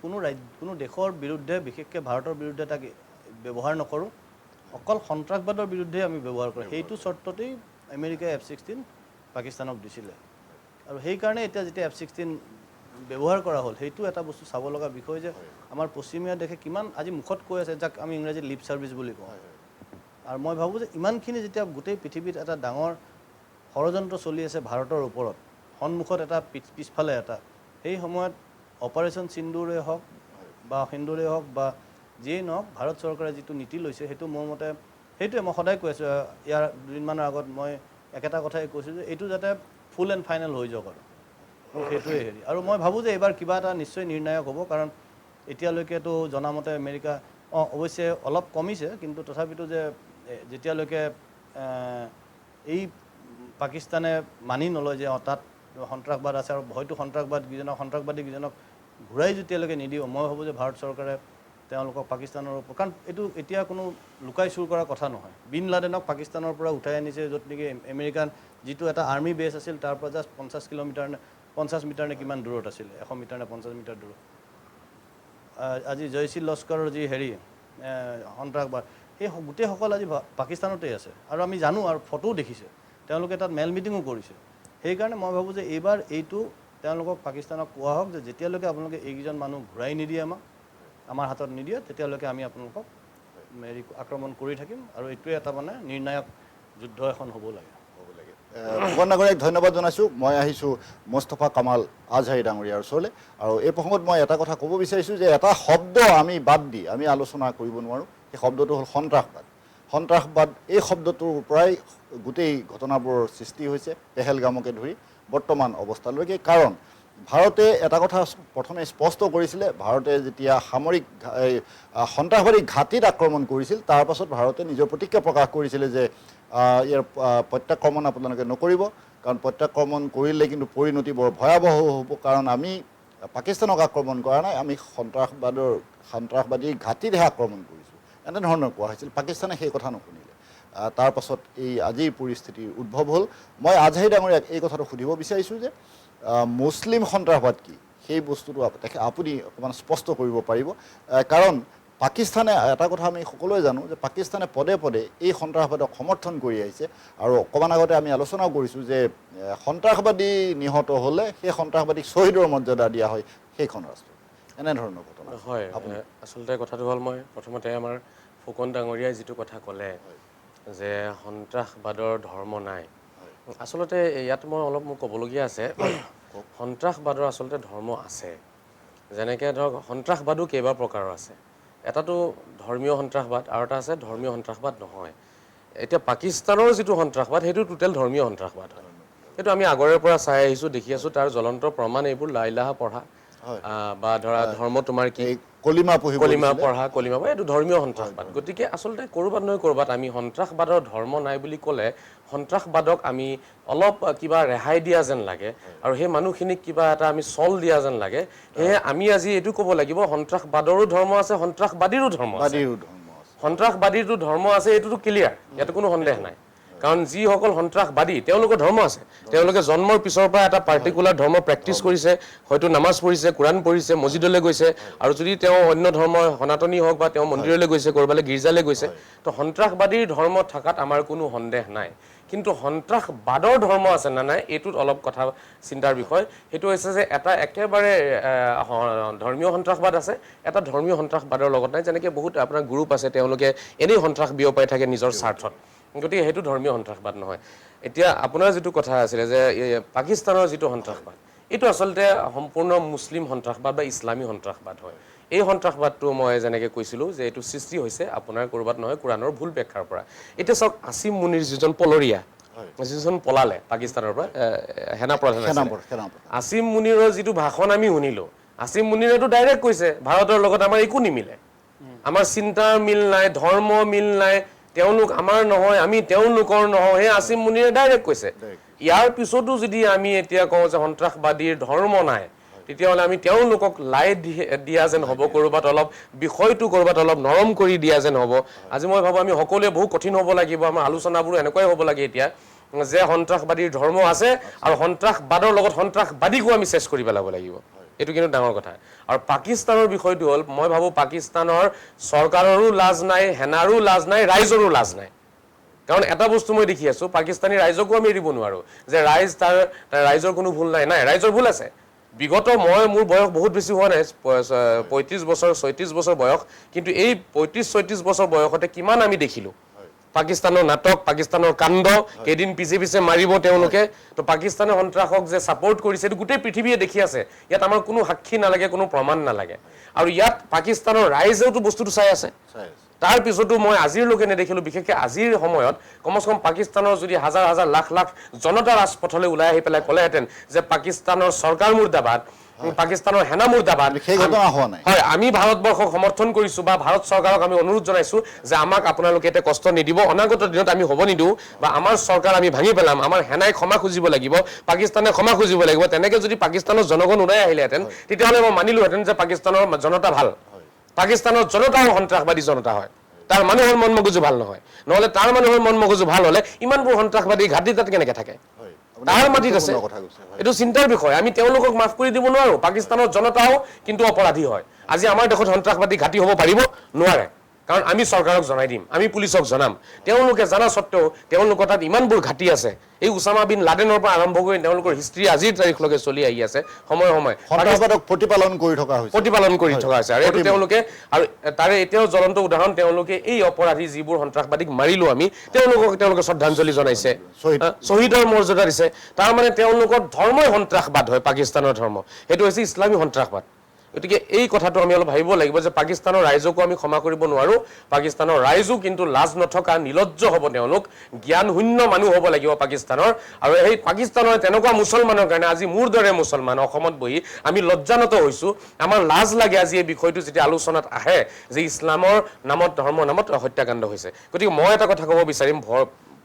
কোনো দেশৰ বিৰুদ্ধে, বিশেষকৈ ভাৰতৰ বিৰুদ্ধে তাক ব্যৱহাৰ নকৰোঁ, অকল সন্ত্ৰাসবাদৰ বিৰুদ্ধে আমি ব্যৱহাৰ কৰোঁ। সেইটো চৰ্ততেই আমেৰিকাই F-16 পাকিস্তানক দিছিলে। আৰু সেইকাৰণে এতিয়া যেতিয়া F-16 ব্যৱহাৰ কৰা হ'ল, সেইটো এটা বস্তু চাব লগা বিষয় যে আমাৰ পশ্চিমীয়া দেশে কিমান আজি মুখত কৈ আছে, যাক আমি ইংৰাজীত লিপ ছাৰ্ভিচ বুলি কওঁ। আৰু মই ভাবোঁ যে ইমানখিনি যেতিয়া গোটেই পৃথিৱীত এটা ডাঙৰ ষড়যন্ত্ৰ চলি আছে ভাৰতৰ ওপৰত, সন্মুখত এটা পিছফালে এটা, সেই সময়ত অপাৰেশ্যন সিন্দুৰে হওক বা যিয়েই নহওক, ভাৰত চৰকাৰে যিটো নীতি লৈছে সেইটো মোৰ মতে সেইটোৱে মই সদায় কৈ আছোঁ। ইয়াৰ দুদিনমানৰ আগত মই একেটা কথাই কৈছোঁ যে এইটো যাতে ফুল এণ্ড ফাইনেল হৈ যাওক, আৰু সেইটোৱে হেৰি। আৰু মই ভাবোঁ যে এইবাৰ কিবা এটা নিশ্চয় নিৰ্ণায়ক হ'ব, কাৰণ এতিয়ালৈকেতো জনামতে আমেৰিকা অৱশ্যে অলপ কমিছে, কিন্তু তথাপিতো যে যেতিয়ালৈকে এই পাকিস্তানে মানি নলয় যে তাত সন্ত্ৰাসবাদ আছে আৰু হয়তো সন্ত্ৰাসবাদীকেইজনক ঘূৰাই যেতিয়ালৈকে নিদিওঁ, মই ভাবোঁ যে ভাৰত চৰকাৰে তেওঁলোকক পাকিস্তানৰ ওপৰত, কাৰণ এইটো এতিয়া কোনো লুকাই চুৰ কৰাৰ কথা নহয়। বিন লাডেনক পাকিস্তানৰ পৰা উঠাই আনিছে, য'ত নেকি আমেৰিকান যিটো এটা আৰ্মি বেছ আছিল তাৰ পৰা জাষ্ট 50 মিটাৰ নে কিমান দূৰত আছিলে, 100 মিটাৰ নে 50 মিটাৰ দূৰত। আজি জয়শী লস্কৰৰ যি হেৰি সন্ত্ৰাসবাদ, সেই গোটেইসকল আজি পাকিস্তানতেই আছে। আৰু আমি জানো, আৰু ফটোও দেখিছে, তেওঁলোকে তাত মেল মিটিঙো কৰিছে। সেইকাৰণে মই ভাবোঁ যে এইবাৰ এইটো তেওঁলোকক পাকিস্তানক কোৱা হওক যে যেতিয়ালৈকে আপোনালোকে এইকেইজন মানুহ ঘূৰাই নিদিয়ে, আমাৰ হাতত নিদিয়ে, তেতিয়ালৈকে আমি আপোনালোকক আক্ৰমণ কৰি থাকিম। আৰু এইটোৱে এটা মানে নিৰ্ণায়ক যুদ্ধ এখন হ'ব লাগে। ভূৱন নাগৰিক ধন্যবাদ জনাইছোঁ। মই আহিছোঁ মুস্তফা কামাল আজহাৰী ডাঙৰীয়াৰ ওচৰলৈ। আৰু এই প্ৰসংগত মই এটা কথা ক'ব বিচাৰিছোঁ যে এটা শব্দ আমি বাদ দি আমি আলোচনা কৰিব নোৱাৰোঁ, সেই শব্দটো হ'ল সন্ত্ৰাসবাদ। এই শব্দটোৰ পৰাই গোটেই ঘটনাবোৰৰ সৃষ্টি হৈছে, পেহেলগামকে ধৰি বৰ্তমান অৱস্থালৈকে। কাৰণ ভাৰতে এটা কথা প্ৰথমে স্পষ্ট কৰিছিলে, ভাৰতে যেতিয়া সন্ত্ৰাসবাদী ঘাটিত আক্ৰমণ কৰিছিল, তাৰ পাছত ভাৰতে নিজৰ প্ৰতিক্ৰিয়া প্ৰকাশ কৰিছিলে যে ইয়াৰ প্ৰত্যাক্ৰমণ আপোনালোকে নকৰিব, কাৰণ প্ৰত্যাক্ৰমণ কৰিলে কিন্তু পৰিণতি বৰ ভয়াৱহ হ'ব। কাৰণ আমি পাকিস্তানক আক্ৰমণ কৰা নাই, আমি সন্ত্ৰাসবাদী ঘাটিতহে আক্ৰমণ কৰিছোঁ, এনেধৰণৰ কোৱা হৈছিল। পাকিস্তানে সেই কথা নুশুনিলে। তাৰ পাছত এই আজিৰ পৰিস্থিতিৰ উদ্ভৱ হ'ল। মই আজহাৰী ডাঙৰীয়াক এই কথাটো সুধিব বিচাৰিছোঁ যে মুছলিম সন্ত্ৰাসবাদ কি, সেই বস্তুটো আপুনি অকণমান স্পষ্ট কৰিব পাৰিব। কাৰণ পাকিস্তানে এটা কথা আমি সকলোৱে জানো যে পাকিস্তানে পদে পদে এই সন্ত্ৰাসবাদক সমৰ্থন কৰি আহিছে। আৰু অকণমান আগতে আমি আলোচনাও কৰিছোঁ যে সন্ত্ৰাসবাদী নিহত হ'লে সেই সন্ত্ৰাসবাদীক শ্বহীদৰ মৰ্যাদা দিয়া হয় সেইখন ৰাষ্ট্ৰত, এনেধৰণৰ ঘটনা হয়। আচলতে কথাটো হ'ল, মই প্ৰথমতে আমাৰ ফুকন ডাঙৰীয়াই যিটো কথা ক'লে যে সন্ত্ৰাসবাদৰ ধৰ্ম নাই, আচলতে ইয়াত মোৰ ক'বলগীয়া আছে। সন্ত্ৰাসবাদৰ আচলতে ধৰ্ম আছে। যেনেকৈ ধৰক সন্ত্ৰাসবাদো কেইবা প্ৰকাৰৰ আছে। এটাতো ধৰ্মীয় সন্ত্ৰাসবাদ আৰু এটা আছে ধৰ্মীয় সন্ত্ৰাসবাদ নহয়। এতিয়া পাকিস্তানৰ যিটো সন্ত্ৰাসবাদ সেইটো টোটেল ধৰ্মীয় সন্ত্ৰাসবাদ হয়। সেইটো আমি আগৰে পৰা চাই আহিছোঁ, দেখি আছোঁ। তাৰ জ্বলন্ত প্ৰমাণ এইবোৰ লা ইলাহা পঢ়া বা ধৰা ধৰ্ম তোমাৰ কি, কলিমা পঢ়া, এইটো ধৰ্মীয় সন্ত্ৰাসবাদ। গতিকে আচলতে ক'ৰবাত নহয় ক'ৰবাত আমি সন্ত্ৰাসবাদৰ ধৰ্ম নাই বুলি ক'লে সন্ত্ৰাসবাদক আমি অলপ কিবা ৰেহাই দিয়া যেন লাগে, আৰু সেই মানুহখিনিক কিবা এটা আমি চল দিয়া যেন লাগে। সেয়ে আমি আজি এইটো ক'ব লাগিব, সন্ত্ৰাসবাদৰো ধৰ্ম আছে, সন্ত্ৰাসবাদীৰো ধৰ্ম আছে। সন্ত্ৰাসবাদীৰটো ধৰ্ম আছে, এইটোতো ক্লিয়াৰ, ইয়াতো কোনো সন্দেহ নাই। কাৰণ যিসকল সন্ত্ৰাসবাদী তেওঁলোকৰ ধৰ্ম আছে, তেওঁলোকে জন্মৰ পিছৰ পৰা এটা পাৰ্টিকুলাৰ ধৰ্ম প্ৰেক্টিছ কৰিছে, হয়তো নামাজ পঢ়িছে, কোৰাণ পঢ়িছে, মছজিদলৈ গৈছে, আৰু যদি তেওঁ অন্য ধৰ্ম সনাতনী হওক বা তেওঁ মন্দিৰলৈ গৈছে, ক'ৰবালৈ গীৰ্জালৈ গৈছে, তো সন্ত্ৰাসবাদীৰ ধৰ্ম থকাত আমাৰ কোনো সন্দেহ নাই। কিন্তু সন্ত্ৰাসবাদৰ ধৰ্ম আছে নে নাই, এইটোত অলপ কথা চিন্তাৰ বিষয়। সেইটো হৈছে যে এটা একেবাৰে ধৰ্মীয় সন্ত্ৰাসবাদ আছে, এটা ধৰ্মীয় সন্ত্ৰাসবাদৰ লগত নাই। যেনেকৈ বহুত আপোনাৰ গ্ৰুপ আছে, তেওঁলোকে এনেই সন্ত্ৰাস বিয়পাই থাকে নিজৰ স্বাৰ্থত, গতিকে সেইটো ধৰ্মীয় সন্ত্ৰাসবাদ নহয়। এতিয়া আপোনাৰ যিটো কথা আছিলে যে পাকিস্তানৰ যিটো সন্ত্ৰাসবাদ, এইটো আচলতে সম্পূৰ্ণ মুছলিম সন্ত্ৰাসবাদ বা ইছলামী সন্ত্ৰাসবাদ হয়। এই সন্ত্ৰাসবাদটো মই যেনেকৈ কৈছিলোঁ যে এইটো সৃষ্টি হৈছে আপোনাৰ ক'ৰবাত নহয় কোৰাণৰ ভুল ব্যাখ্যাৰ পৰা। এতিয়া চাওক, আসিম মুনিৰ যিজন পলৰীয়া, যিজন পলালে পাকিস্তানৰ পৰা সেনাপ্ৰধান আছিলে, আসিম মুনিৰৰ যিটো ভাষণ আমি শুনিলোঁ, আসিম মুনিৰেতো ডাইৰেক্ট কৈছে ভাৰতৰ লগত আমাৰ একো নিমিলে, আমাৰ চিন্তাৰ মিল নাই, ধৰ্ম মিল নাই, তেওঁলোক আমাৰ নহয়, আমি তেওঁলোকৰ নহয়, সেই আসিম মুনিৰে ডাইৰেক্ট কৈছে। ইয়াৰ পিছতো যদি আমি এতিয়া কওঁ যে সন্ত্ৰাসবাদীৰ ধৰ্ম নাই, তেতিয়াহ'লে আমি তেওঁলোকক লাই দিয়া যেন হ'ব, ক'ৰবাত অলপ বিষয়টো ক'ৰবাত অলপ নৰম কৰি দিয়া যেন হ'ব। আজি মই ভাবোঁ আমি সকলোৱে বহু কঠিন হ'ব লাগিব, আমাৰ আলোচনাবোৰো এনেকুৱাই হ'ব লাগে এতিয়া যে সন্ত্ৰাসবাদীৰ ধৰ্ম আছে আৰু সন্ত্ৰাসবাদৰ লগত সন্ত্ৰাসবাদীকো আমি চেছ কৰি পেলাব লাগিব। এইটো কিন্তু ডাঙৰ কথা। আৰু পাকিস্তানৰ বিষয়টো হ'ল, মই ভাবোঁ পাকিস্তানৰ চৰকাৰৰো লাজ নাই, সেনাৰো লাজ নাই, ৰাইজৰো লাজ নাই। কাৰণ এটা বস্তু মই দেখি আছোঁ, পাকিস্তানী ৰাইজকো আমি এৰিব নোৱাৰোঁ যে ৰাইজৰ কোনো ভুল নাই। নাই, ৰাইজৰ ভুল আছে। বিগত মোৰ বয়স বহুত বেছি হোৱা নাই, 35 বছৰ 36 বছৰ বয়স, কিন্তু এই 35-36 বছৰ বয়সতে কিমান আমি দেখিলোঁ পাকিস্তানৰ নাটক, পাকিস্তানৰ কাণ্ড, কেইদিন পিছে পিছে মাৰিব তেওঁলোকে। তো পাকিস্তানে সন্ত্ৰাসক যে ছাপৰ্ট কৰিছে এইটো গোটেই পৃথিৱীয়ে দেখি আছে। ইয়াত আমাৰ কোনো সাক্ষী নালাগে, কোনো প্ৰমাণ নালাগে। আৰু ইয়াত পাকিস্তানৰ ৰাইজেওতো বস্তুটো চাই আছে। তাৰ পিছতো মই আজিলৈকে নেদেখিলোঁ, বিশেষকৈ আজিৰ সময়ত কমচে কম পাকিস্তানৰ যদি হাজাৰ হাজাৰ লাখ লাখ জনতা ৰাজপথলৈ ওলাই আহি পেলাই ক'লেহেঁতেন যে পাকিস্তানৰ চৰকাৰ মুৰ্দাবাদ, পাকিস্তানৰ সেনা মুৰ্দাবাদ, সেই ঘটনা হোৱা নাই। হয়, আমি ভাৰতবৰ্ষক সমৰ্থন কৰিছোঁ বা ভাৰত চৰকাৰক আমি অনুৰোধ জনাইছোঁ যে আমাক আপোনালোকে এতিয়া কষ্ট নিদিব, অনাগত দিনত আমি হ'ব নিদিওঁ বা আমাৰ চৰকাৰ আমি ভাঙি পেলাম, আমাৰ সেনাই ক্ষমা খুজিব লাগিব, পাকিস্তানে ক্ষমা খুজিব লাগিব। তেনেকৈ যদি পাকিস্তানৰ জনগণ ওলাই আহিলেহেঁতেন তেতিয়াহ'লে মই মানিলোহেঁতেন যে পাকিস্তানৰ জনতা ভাল। পাকিস্তানৰ জনতাও সন্ত্ৰাসবাদী জনতা হয়, তাৰ মানুহৰ মন মগজু ভাল নহয়। নহ'লে তাৰ মানুহৰ মন মগজু ভাল হ'লে ইমানবোৰ সন্ত্ৰাসবাদী ঘাটি তাত কেনেকৈ থাকে? তাৰ মাটিত আছে। এইটো চিন্তাৰ বিষয়। আমি তেওঁলোকক মাফ কৰি দিব নোৱাৰোঁ। পাকিস্তানৰ জনতাও কিন্তু অপৰাধী হয়। আজি আমাৰ দেশত সন্ত্ৰাসবাদী ঘাটি হ'ব পাৰিব নোৱাৰে, কাৰণ আমি চৰকাৰক জনাই দিম, আমি পুলিচক জনাম। তেওঁলোকে জনা স্বত্বেও তেওঁলোকৰ তাত ইমানবোৰ ঘাটি আছে। এই উছামা বিন লাডেনৰ পৰা আৰম্ভ কৰি তেওঁলোকৰ হিষ্ট্ৰী আজিৰ তাৰিখলৈকে চলি আহি আছে। সময়ে সময়ে সন্ত্ৰাসবাদক প্ৰতিপালন কৰি থকা হৈছে। আৰু এইটো তেওঁলোকে, আৰু তাৰে এতিয়াও জ্বলন্ত উদাহৰণ, তেওঁলোকে এই অপৰাধী যিবোৰ সন্ত্ৰাসবাদীক মাৰিলোঁ আমি, তেওঁলোকে শ্ৰদ্ধাঞ্জলি জনাইছে, শ্বহীদৰ মৰ্যাদা দিছে। তাৰমানে তেওঁলোকৰ ধৰ্মই সন্ত্ৰাসবাদ হয়, পাকিস্তানৰ ধৰ্ম সেইটো হৈছে ইছলামী সন্ত্ৰাসবাদ। গতিকে এই কথাটো আমি অলপ ভাবিব লাগিব যে পাকিস্তানৰ ৰাইজকো আমি ক্ষমা কৰিব নোৱাৰোঁ। পাকিস্তানৰ ৰাইজো কিন্তু লাজ নথকা, নিলজ্জ হ'ব, তেওঁলোক জ্ঞানশূন্য মানুহ হ'ব লাগিব পাকিস্তানৰ। আৰু সেই পাকিস্তানৰ তেনেকুৱা মুছলমানৰ কাৰণে আজি মোৰ দৰে মুছলমান অসমত বহি আমি লজ্জানত হৈছোঁ। আমাৰ লাজ লাগে আজি এই বিষয়টো যেতিয়া আলোচনাত আহে যে ইছলামৰ নামত, ধৰ্মৰ নামত হত্যাকাণ্ড হৈছে। গতিকে মই এটা কথা ক'ব বিচাৰিম,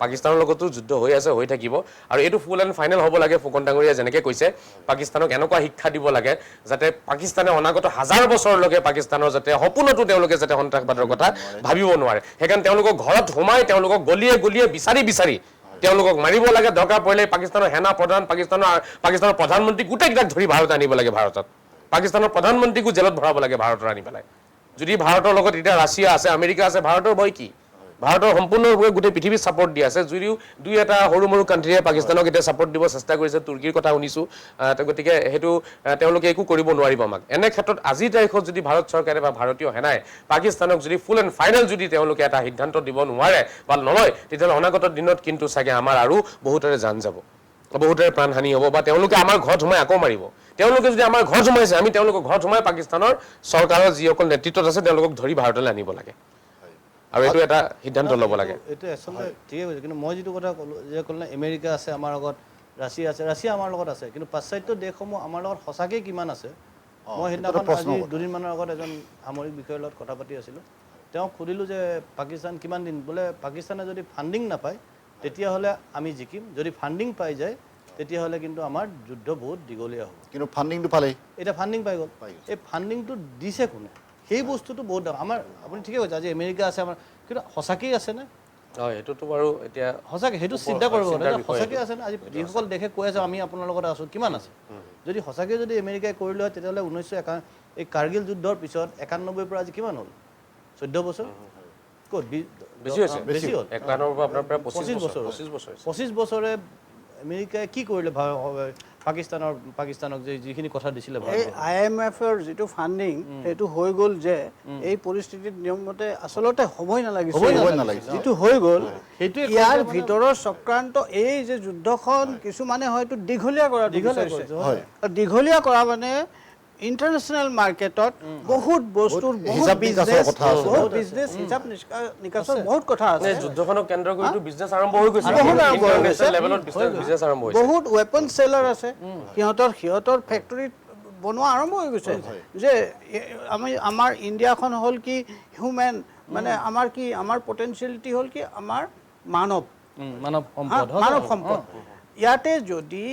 পাকিস্তানৰ লগতো যুদ্ধ হৈ আছে, হৈ থাকিব, আৰু এইটো ফুল এণ্ড ফাইনেল হ'ব লাগে। ফুকন ডাঙৰীয়া যেনেকৈ কৈছে, পাকিস্তানক এনেকুৱা শিক্ষা দিব লাগে যাতে পাকিস্তানে অনাগত হাজাৰ বছৰলৈকে পাকিস্তানৰ যাতে সপোনতো তেওঁলোকে যাতে সন্ত্ৰাসবাদৰ কথা ভাবিব নোৱাৰে। সেইকাৰণে তেওঁলোকক ঘৰত সোমাই, তেওঁলোকক গলিয়ে গলিয়ে বিচাৰি বিচাৰি তেওঁলোকক মাৰিব লাগে। দৰকাৰ পৰিলে পাকিস্তানৰ সেনা প্ৰধান, পাকিস্তানৰ প্ৰধানমন্ত্ৰী গোটেইকেইটাক ধৰি ভাৰত আনিব লাগে। ভাৰতত পাকিস্তানৰ প্ৰধানমন্ত্ৰীকো জেলত ভৰাব লাগে ভাৰতৰ আনি পেলাই। যদি ভাৰতৰ লগত এতিয়া ৰাছিয়া আছে, আমেৰিকা আছে, ভাৰতৰ ভয় কি? ভাৰতৰ সম্পূৰ্ণৰূপে গোটেই পৃথিৱীত ছাপৰ্ট দি আছে। যদিও দুই এটা সৰু মৰু কাণ্ট্ৰিয়ে পাকিস্তানক এতিয়া ছাপৰ্ট দিব চেষ্টা কৰিছে, তুৰ্কীৰ কথা শুনিছোঁ। গতিকে সেইটো তেওঁলোকে একো কৰিব নোৱাৰিব আমাক। এনে ক্ষেত্ৰত আজিৰ তাৰিখত যদি ভাৰত চৰকাৰে বা ভাৰতীয় সেনাই পাকিস্তানক যদি ফুল এণ্ড ফাইনেল যদি তেওঁলোকে এটা সিদ্ধান্ত দিব নোৱাৰে বা নলয়, তেতিয়াহ'লে অনাগত দিনত কিন্তু চাগে আমাৰ আৰু বহুতৰে জান যাব, বহুতৰে প্ৰাণহানি হ'ব, বা তেওঁলোকে আমাৰ ঘৰত সোমাই আকৌ মাৰিব। তেওঁলোকে যদি আমাৰ ঘৰত সোমাইছে, আমি তেওঁলোকৰ ঘৰত সোমাই পাকিস্তানৰ চৰকাৰৰ যিসকল নেতৃত্বত আছে তেওঁলোকক ধৰি ভাৰতলৈ আনিব লাগে, আৰু এইটো এটা সিদ্ধান্ত ল'ব লাগে। এইটো আচলতে ঠিকেই কৈছে, কিন্তু মই যিটো কথা ক'লোঁ যে ক'লে আমেৰিকা আছে আমাৰ লগত, ৰাছিয়া আছে, ৰাছিয়া আমাৰ লগত আছে, কিন্তু পাশ্চাত্য দেশসমূহ আমাৰ লগত সঁচাকৈ কিমান আছে? মই সেইদিনাখন আজি দুদিনমানৰ আগত এজন সামৰিক বিষয়াৰ লগত কথা পাতি আছিলোঁ। তেওঁক সুধিলোঁ যে পাকিস্তান কিমান দিন, বোলে পাকিস্তানে যদি ফাণ্ডিং নাপায় তেতিয়াহ'লে আমি জিকিম, যদি ফাণ্ডিং পাই যায় তেতিয়াহ'লে কিন্তু আমাৰ যুদ্ধ বহুত দীঘলীয়া হ'ব। কিন্তু ফাণ্ডিংটো পালেই, এতিয়া ফাণ্ডিং পাই গ'ল। এই ফাণ্ডিংটো দিছে কোনে? সেই বস্তুটো বহুত ডাঙৰ। আমাৰ আপুনি ঠিকে কৈছে, আজি আমেৰিকা আছে আমাৰ, কিন্তু সঁচাকেই আছেনে? হয়, সেইটোতো বাৰু এতিয়া সঁচাকৈ সেইটো চিন্তা কৰিব লাগে, সঁচাকৈ আছেনে? আজি যিসকল দেশে কৈ আছে আমি আপোনাৰ লগত আছোঁ, কিমান আছে? যদি সঁচাকৈ যদি আমেৰিকাই কৰিলে হয় তেতিয়াহ'লে 1991 এই কাৰ্গিল যুদ্ধৰ পিছত 91 পৰা আজি কিমান হ'ল? 14 বছৰ? ক'ত বেছি হৈছে, বেছি হ'ল। 91 পৰা আপোনাৰ প্ৰায় 25 বছৰ। 25 বছৰে আমেৰিকাই কি কৰিলে পাকিস্তানক যে যিখিনি কথা দিছিলে? এই IMF-ৰ যিটো ফাণ্ডিং সেইটো হৈ গ'ল যে এই পৰিস্থিতিত নিয়মমতে আচলতে হ'বই নালাগিছিল, যিটো হৈ গ'ল সেইটোৱে ইয়াৰ ভিতৰৰ চক্ৰান্ত। এই যে যুদ্ধখন কিছুমানে হয়তো দীঘলীয়া কৰা মানে ইণ্টাৰনেশ্যনেল মাৰ্কেটত বহুত বস্তুৰ বহুত বিজনেছ হিচাপ নিকাচৰ বহুত কথা আছে। যুদ্ধখনক কেন্দ্ৰ কৰি বিজনেছ আৰম্ভ হৈ গৈছে, বহুত ৱেপন চেলাৰ আছে, সিহঁতৰ ফেক্টৰীত বনোৱা আৰম্ভ হৈ গৈছে। যে আমাৰ ইণ্ডিয়াখন হ'ল কি হিউমেন মানে আমাৰ পটেনচিয়েলিটি হ'ল কি আমাৰ মানৱ মানৱ সম্পদ মানৱ সম্পদ ইয়াতে যদি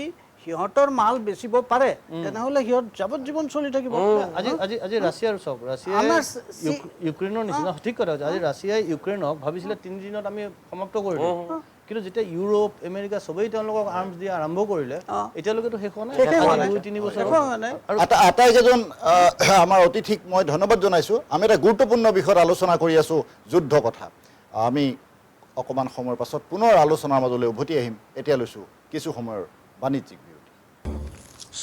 সিহঁতৰ মাল বেচিব পাৰে তেনেহ'লে সিহঁত যাৱজ্জীৱন চলি থাকিব আজি ৰাছিয়াৰ চাওক ৰাছিয়াই ইউক্ৰেইনৰ নিচিনা ঠিক কথা হৈছে আজি ৰাছিয়াই ইউক্ৰেইনক ভাবিছিলে 3 দিনত আমি সমাপ্ত কৰি দিম কিন্তু যেতিয়া ইউৰোপ আমেৰিকা সবেই তেওঁলোকক আৰ্মছ দিয়া আৰম্ভ কৰিলে এতিয়ালৈকেতো শেষ হোৱা নাই 2-3 বছৰ আৰু আটাইকেইজন আমাৰ অতিথিক মই ধন্যবাদ জনাইছোঁ আমি এটা গুৰুত্বপূৰ্ণ বিষয়ত আলোচনা কৰি আছোঁ যুদ্ধ কথা আমি অকণমান সময়ৰ পাছত পুনৰ আলোচনাৰ মাজলৈ উভতি আহিম এতিয়া লৈছোঁ কিছু সময়ৰ বাণিজ্যিক বিৰতি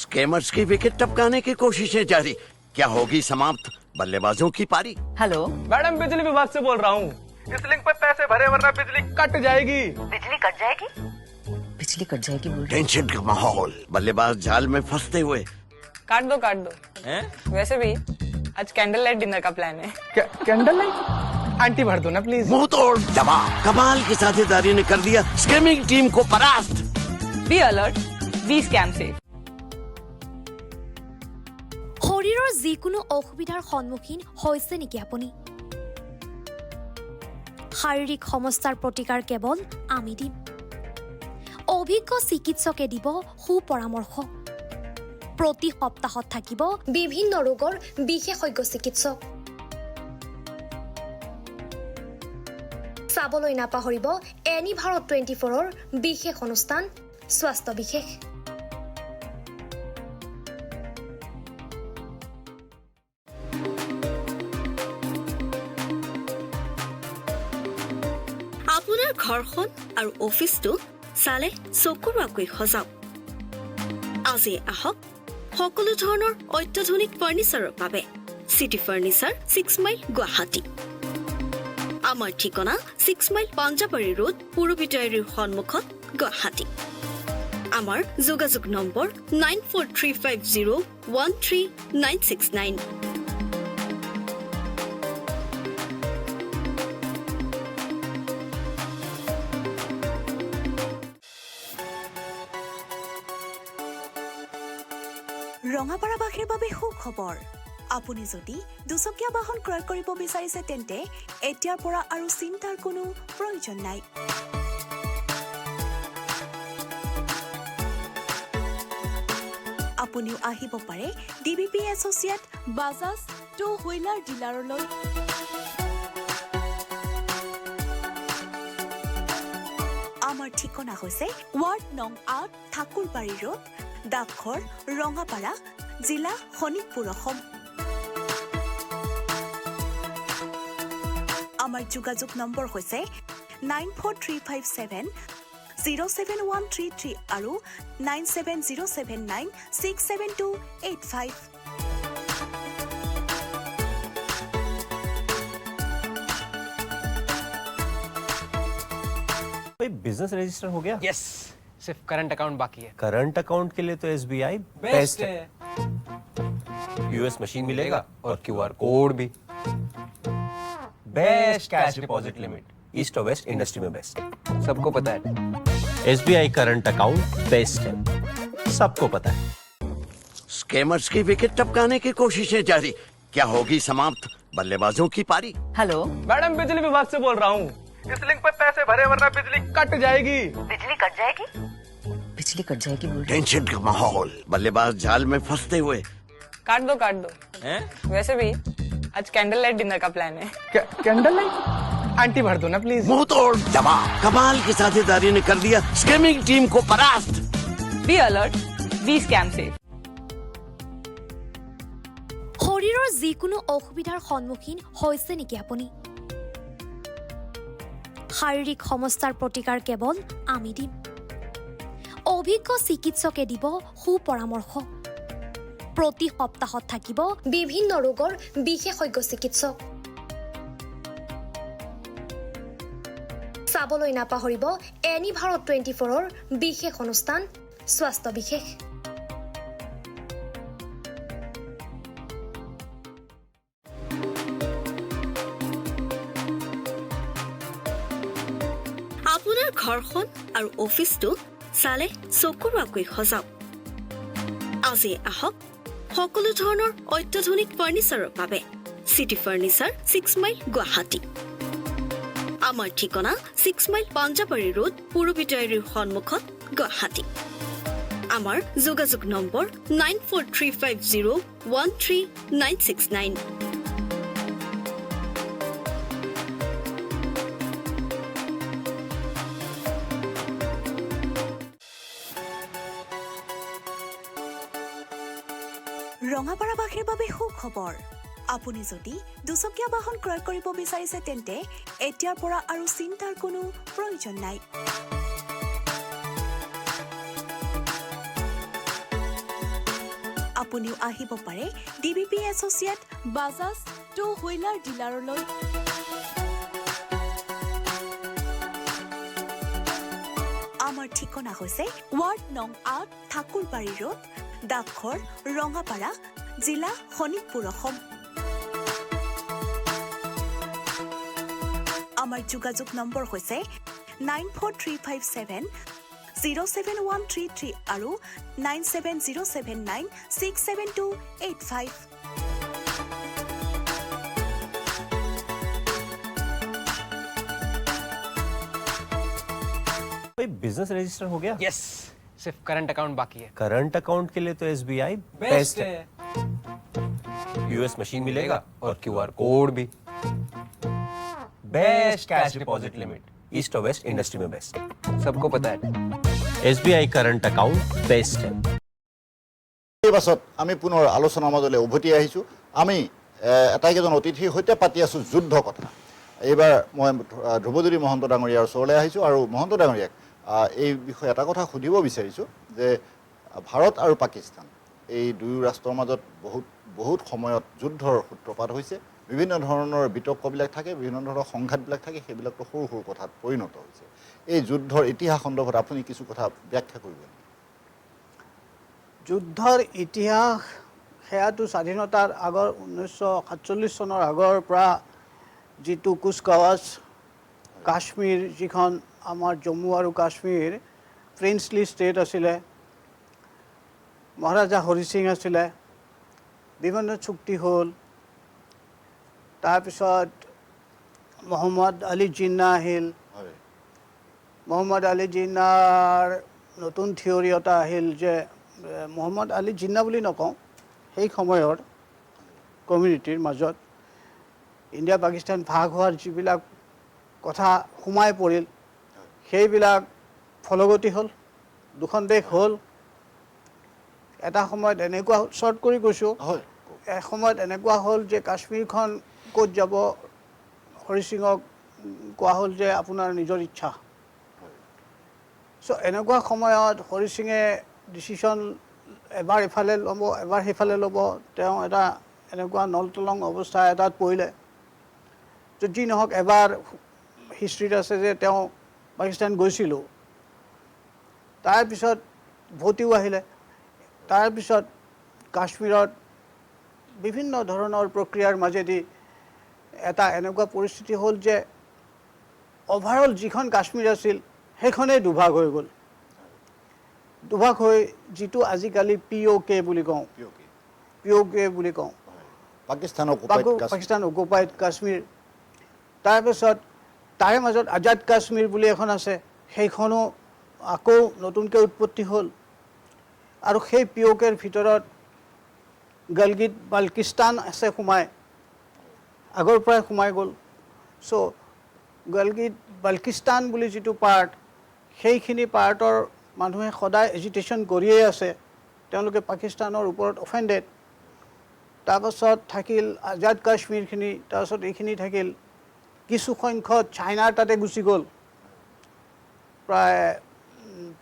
स्कैमर्स की विकेट टपकाने की कोशिशें जारी क्या होगी समाप्त बल्लेबाजों की पारी हेलो मैडम बिजली विभाग से बोल रहा हूँ इस लिंक पे पैसे भरे वरना बिजली कट जाएगी बिजली कट जाएगी बिजली कट जाएगी बोल रहे टेंशन का माहौल बल्लेबाज जाल में फंसते हुए काट दो वैसे भी आज कैंडल लाइट डिनर का प्लान है कैंडल लाइट आंटी भर दो ना प्लीज मुंह तोड़ जवाब कमाल की साझेदारी ने कर दिया स्कैमिंग टीम को परास्त बी अलर्ट बी स्कैम से শৰীৰৰ যিকোনো অসুবিধাৰ সন্মুখীন হৈছে নেকি আপুনি শাৰীৰিক সমস্যাৰ প্ৰতিকাৰ কেৱল আমি দিম অভিজ্ঞ চিকিৎসকে দিব সুপৰামৰ্শ প্ৰতি সপ্তাহত থাকিব বিভিন্ন ৰোগৰ বিশেষজ্ঞ চিকিৎসক চাবলৈ নাপাহৰিব এনি ভাৰত 24ৰ বিশেষ অনুষ্ঠান স্বাস্থ্য বিশেষ আপোনাৰ ঘৰখন আৰু অফিচটো চালে চকুৰুৱাকৈ সজাওক আজি আহক সকলো ধৰণৰ অত্যাধুনিক ফাৰ্নিচাৰৰ বাবে সিটি ফাৰ্নিচাৰ 6 মাইল গুৱাহাটী আমাৰ ঠিকনা 6 মাইল পাঞ্জাবাৰী ৰোড পুৰবিটাৰীৰ সন্মুখত গুৱাহাটী আমাৰ যোগাযোগ নম্বৰ 9435013969 ৰঙাপাৰাবাসীৰ বাবে সুখবৰ আপুনি যদি দুচকীয়া বাহন ক্ৰয় কৰিব বিচাৰিছে তেন্তে এতিয়াৰ পৰা আৰু চিন্তাৰ কোনো প্ৰয়োজন নাই আপুনিও আহিব পাৰে DBP associate Bajaj two wheeler ডিলাৰলৈ আমাৰ ঠিকনা হৈছে ৱাৰ্ড নং ৮ ঠাকুৰবাৰী ৰোড ডাকঘৰ ৰঙাপাৰা জিলা শোণিতপুৰ অসম আমাৰ যোগাযোগ নম্বৰ হৈছে 9435707133 আৰু 9707967285 बिजनेस रजिस्टर हो गया यस सिर्फ करंट अकाउंट बाकी है करंट अकाउंट के लिए तो SBI बेस्ट है यूएस मशीन मिलेगा और QR कोड भी best cash deposit limit east और वेस्ट इंडस्ट्री में बेस्ट सबको पता है SBI करंट अकाउंट बेस्ट है सबको पता है स्कैमर्स की विकेट टपकाने की कोशिशें जारी क्या होगी समाप्त बल्लेबाजों की पारी हेलो मैडम बिजली विभाग से बोल रहा हूँ इस लिंक पे पैसे भरे वरना बिजली कट जाएगी बिजली कट जाएगी बिजली कट जाएगी बोल रहे टेंशन का माहौल बल्लेबाज जाल में फंसते हुए काट दो वैसे भी आज कैंडल लाइट डिनर का प्लान है कैंडल लाइट आंटी भर दो ना प्लीज मुंह तोड़ जवाब कमाल की साझेदारी ने कर दिया स्कैमिंग टीम को परास्त बी अलर्ट बी स्कैम से শৰীৰৰ যিকোনো অসুবিধাৰ সন্মুখীন হৈছে নেকি আপুনি শাৰীৰিক সমস্যাৰ প্ৰতিকাৰ কেৱল আমি দিম অভিজ্ঞ চিকিৎসকে দিব সুপৰামৰ্শ প্ৰতি সপ্তাহত থাকিব বিভিন্ন ৰোগৰ বিশেষজ্ঞ চিকিৎসক চাবলৈ নাপাহৰিব এনি ভাৰত 24ৰ বিশেষ অনুষ্ঠান স্বাস্থ্য বিশেষ আপোনাৰ ঘৰখন আৰু অফিচটো চালে চকুৰুৱাকৈ সজাওক আজি আহক সকলো ধৰণৰ অত্যাধুনিক ফাৰ্নিচাৰৰ বাবে সিটি ফাৰ্নিচাৰ 6 মাইল গুৱাহাটী আমাৰ ঠিকনা 6 মাইল পাঞ্জাবাৰী ৰোড পুৰবিটাৰীৰ সন্মুখত গুৱাহাটী আমাৰ যোগাযোগ নম্বৰ 9435013969 ৰঙাপাৰাবাসীৰ বাবে সুখবৰ আপুনি যদি দুচকীয়া বাহন ক্ৰয় কৰিব বিচাৰিছে তেন্তে এতিয়াৰ পৰা আৰু চিন্তাৰ কোনো প্ৰয়োজন নাই আপুনিও আহিব পাৰে DBP associate Bajaj two wheeler ডিলাৰলৈ আমাৰ ঠিকনা হৈছে ৱাৰ্ড নং ৮ ঠাকুৰবাৰী ৰোড ডাকঘৰ ৰঙাপাৰা জিলা শোণিতপুৰ অসম আমাৰ যোগাযোগ নম্বৰ হৈছে 9435707133 আৰু 9707967285 भाई बिजनेस रजिस्टर हो गया? यस, सिर्फ करंट अकाउंट बाकी है। करंट अकाउंट के लिए तो SBI बेस्ट है। US मशीन मिलेगा और QR कोड भी। Best cash deposit limit east और वेस्ट इंडस्ट्री में बेस्ट। सबको पता है। SBI करंट अकाउंट बेस्ट है। এই পাছত আমি পুনৰ আলোচনাৰ মাজলৈ উভতি আহিছোঁ আমি এটাইকেইজন অতিথিৰ সৈতে পাতি আছোঁ যুদ্ধ কথা এইবাৰ মই ধ্ৰুৱজ্যোতি মহন্ত ডাঙৰীয়াৰ ওচৰলৈ আহিছোঁ আৰু মহন্ত ডাঙৰীয়াক এই বিষয়ে এটা কথা সুধিব বিচাৰিছোঁ যে ভাৰত আৰু পাকিস্তান এই দুয়ো ৰাষ্ট্ৰৰ মাজত বহুত সময়ত যুদ্ধৰ সূত্ৰপাত হৈছে বিভিন্ন ধৰণৰ বিতৰ্কবিলাক থাকে বিভিন্ন ধৰণৰ সংঘাতবিলাক থাকে সেইবিলাকতো সৰু সৰু কথাত পৰিণত হৈছে এই যুদ্ধৰ ইতিহাস সন্দৰ্ভত আপুনি কিছু কথা ব্যাখ্যা কৰিব যুদ্ধৰ ইতিহাস সেয়াটো স্বাধীনতাৰ আগৰ 1947 চনৰ আগৰ পৰা যিটো কুচকাৱাজ কাশ্মীৰ যিখন আমাৰ জম্মু আৰু কাশ্মীৰ প্ৰিন্সলি ষ্টেট আছিলে মহাৰাজা হৰি সিং আছিলে বিভিন্ন চুক্তি হ'ল তাৰপিছত মোহাম্মদ আলী জিন্না আহিল মোহাম্মদ আলী জিন্নাৰ নতুন থিয়ৰী এটা আহিল যে মোহাম্মদ আলী জিন্না বুলি নকওঁ সেই সময়ৰ কমিউনিটিৰ মাজত ইণ্ডিয়া পাকিস্তান ভাগ হোৱাৰ যিবিলাক কথা সোমাই পৰিল সেইবিলাক ফলগতি হ'ল দুখন দেশ হ'ল এটা সময়ত এনেকুৱা শ্বৰ্ট কৰি কৈছোঁ এসময়ত এনেকুৱা হ'ল যে কাশ্মীৰখন ক'ত যাব হৰি সিঙক কোৱা হ'ল যে আপোনাৰ নিজৰ ইচ্ছা চ' এনেকুৱা সময়ত হৰি সিঙে ডিচিশ্যন এবাৰ ইফালে ল'ব এবাৰ সিফালে ল'ব তেওঁ এটা এনেকুৱা নলতলং অৱস্থা এটাত পৰিলে তো যি নহওক এবাৰ হিষ্ট্ৰীত আছে যে তেওঁ পাকিস্তান গৈছিলোঁ তাৰপিছত ভোটিও আহিলে তাৰপিছত কাশ্মীৰত বিভিন্ন ধৰণৰ প্ৰক্ৰিয়াৰ মাজেদি এটা এনেকুৱা পৰিস্থিতি হ'ল যে অভাৰঅল যিখন কাশ্মীৰ আছিল সেইখনেই দুভাগ হৈ গ'ল দুভাগ হৈ যিটো আজিকালি POK বুলি কওঁ পাকিস্তান অকুপাইড কাশ্মীৰ তাৰপিছত তাৰে মাজত আজাদ কাশ্মীৰ বুলি এখন আছে সেইখনো আকৌ নতুনকৈ উৎপত্তি হ'ল আৰু সেই POKৰ ভিতৰত গলগিট বাল্টিস্তান আছে সোমাই আগৰ পৰাই সোমাই গ'ল চ' গলগিট বাল্টিস্তান বুলি যিটো পাৰ্ট সেইখিনি পাৰ্টৰ মানুহে সদায় এজিটেশ্যন কৰিয়ে আছে তেওঁলোকে পাকিস্তানৰ ওপৰত অফেণ্ডেড তাৰপাছত থাকিল আজাদ কাশ্মীৰখিনি তাৰপাছত এইখিনি থাকিল কিছু সংখ্যক চাইনাৰ তাতে গুচি গ'ল প্ৰায়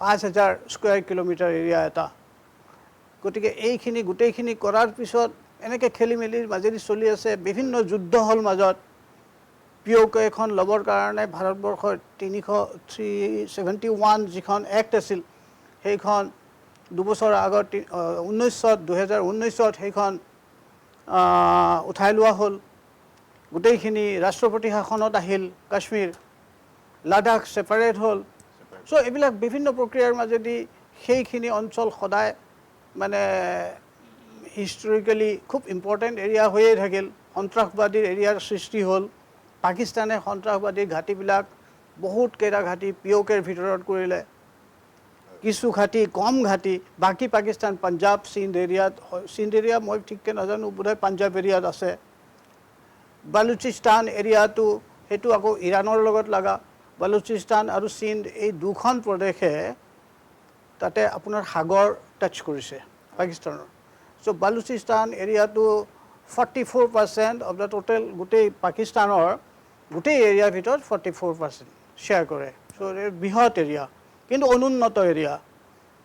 5000 স্কুৱেৰ কিলোমিটাৰ এৰিয়া এটা গতিকে এইখিনি গোটেইখিনি কৰাৰ পিছত এনেকৈ খেলি মেলিৰ মাজেদি চলি আছে বিভিন্ন যুদ্ধ হ'ল মাজত POK এখন ল'বৰ কাৰণে ভাৰতবৰ্ষৰ 371 যিখন এক্ট আছিল সেইখন দুবছৰ আগত 2019 সেইখন উঠাই লোৱা হ'ল গোটেইখিনি ৰাষ্ট্ৰপতি শাসনত আহিল কাশ্মীৰ লাডাখ ছেপাৰেট হ'ল চ' এইবিলাক বিভিন্ন প্ৰক্ৰিয়াৰ মাজেদি সেইখিনি অঞ্চল সদায় মানে হিষ্টৰিকেলি খুব ইম্পৰ্টেণ্ট এৰিয়া হৈয়ে থাকিল সন্ত্ৰাসবাদীৰ এৰিয়াৰ সৃষ্টি হ'ল পাকিস্তানে সন্ত্ৰাসবাদী ঘাটিবিলাক বহুত কেইটা ঘাটি পিঅ'কেৰ ভিতৰত কৰিলে কিছু ঘাটি কম ঘাটি বাকী পাকিস্তান পাঞ্জাব সিন্ধ এৰিয়া মই ঠিককৈ নাজানো বোধহয় পাঞ্জাব এৰিয়াত আছে বালুচিস্তান এৰিয়াটো সেইটো আকৌ ইৰাণৰ লগত লগা বালুচিস্তান আৰু সিন্ধ এই দুখন প্ৰদেশে তাতে আপোনাৰ সাগৰ টাচ কৰিছে পাকিস্তানৰ চ' বালুচিস্তান এৰিয়াটো 44% অফ দ্য টোটেল গোটেই পাকিস্তানৰ গোটেই এৰিয়াৰ ভিতৰত 44% শ্বেয়াৰ কৰে চ' বৃহৎ এৰিয়া কিন্তু অনুন্নত এৰিয়া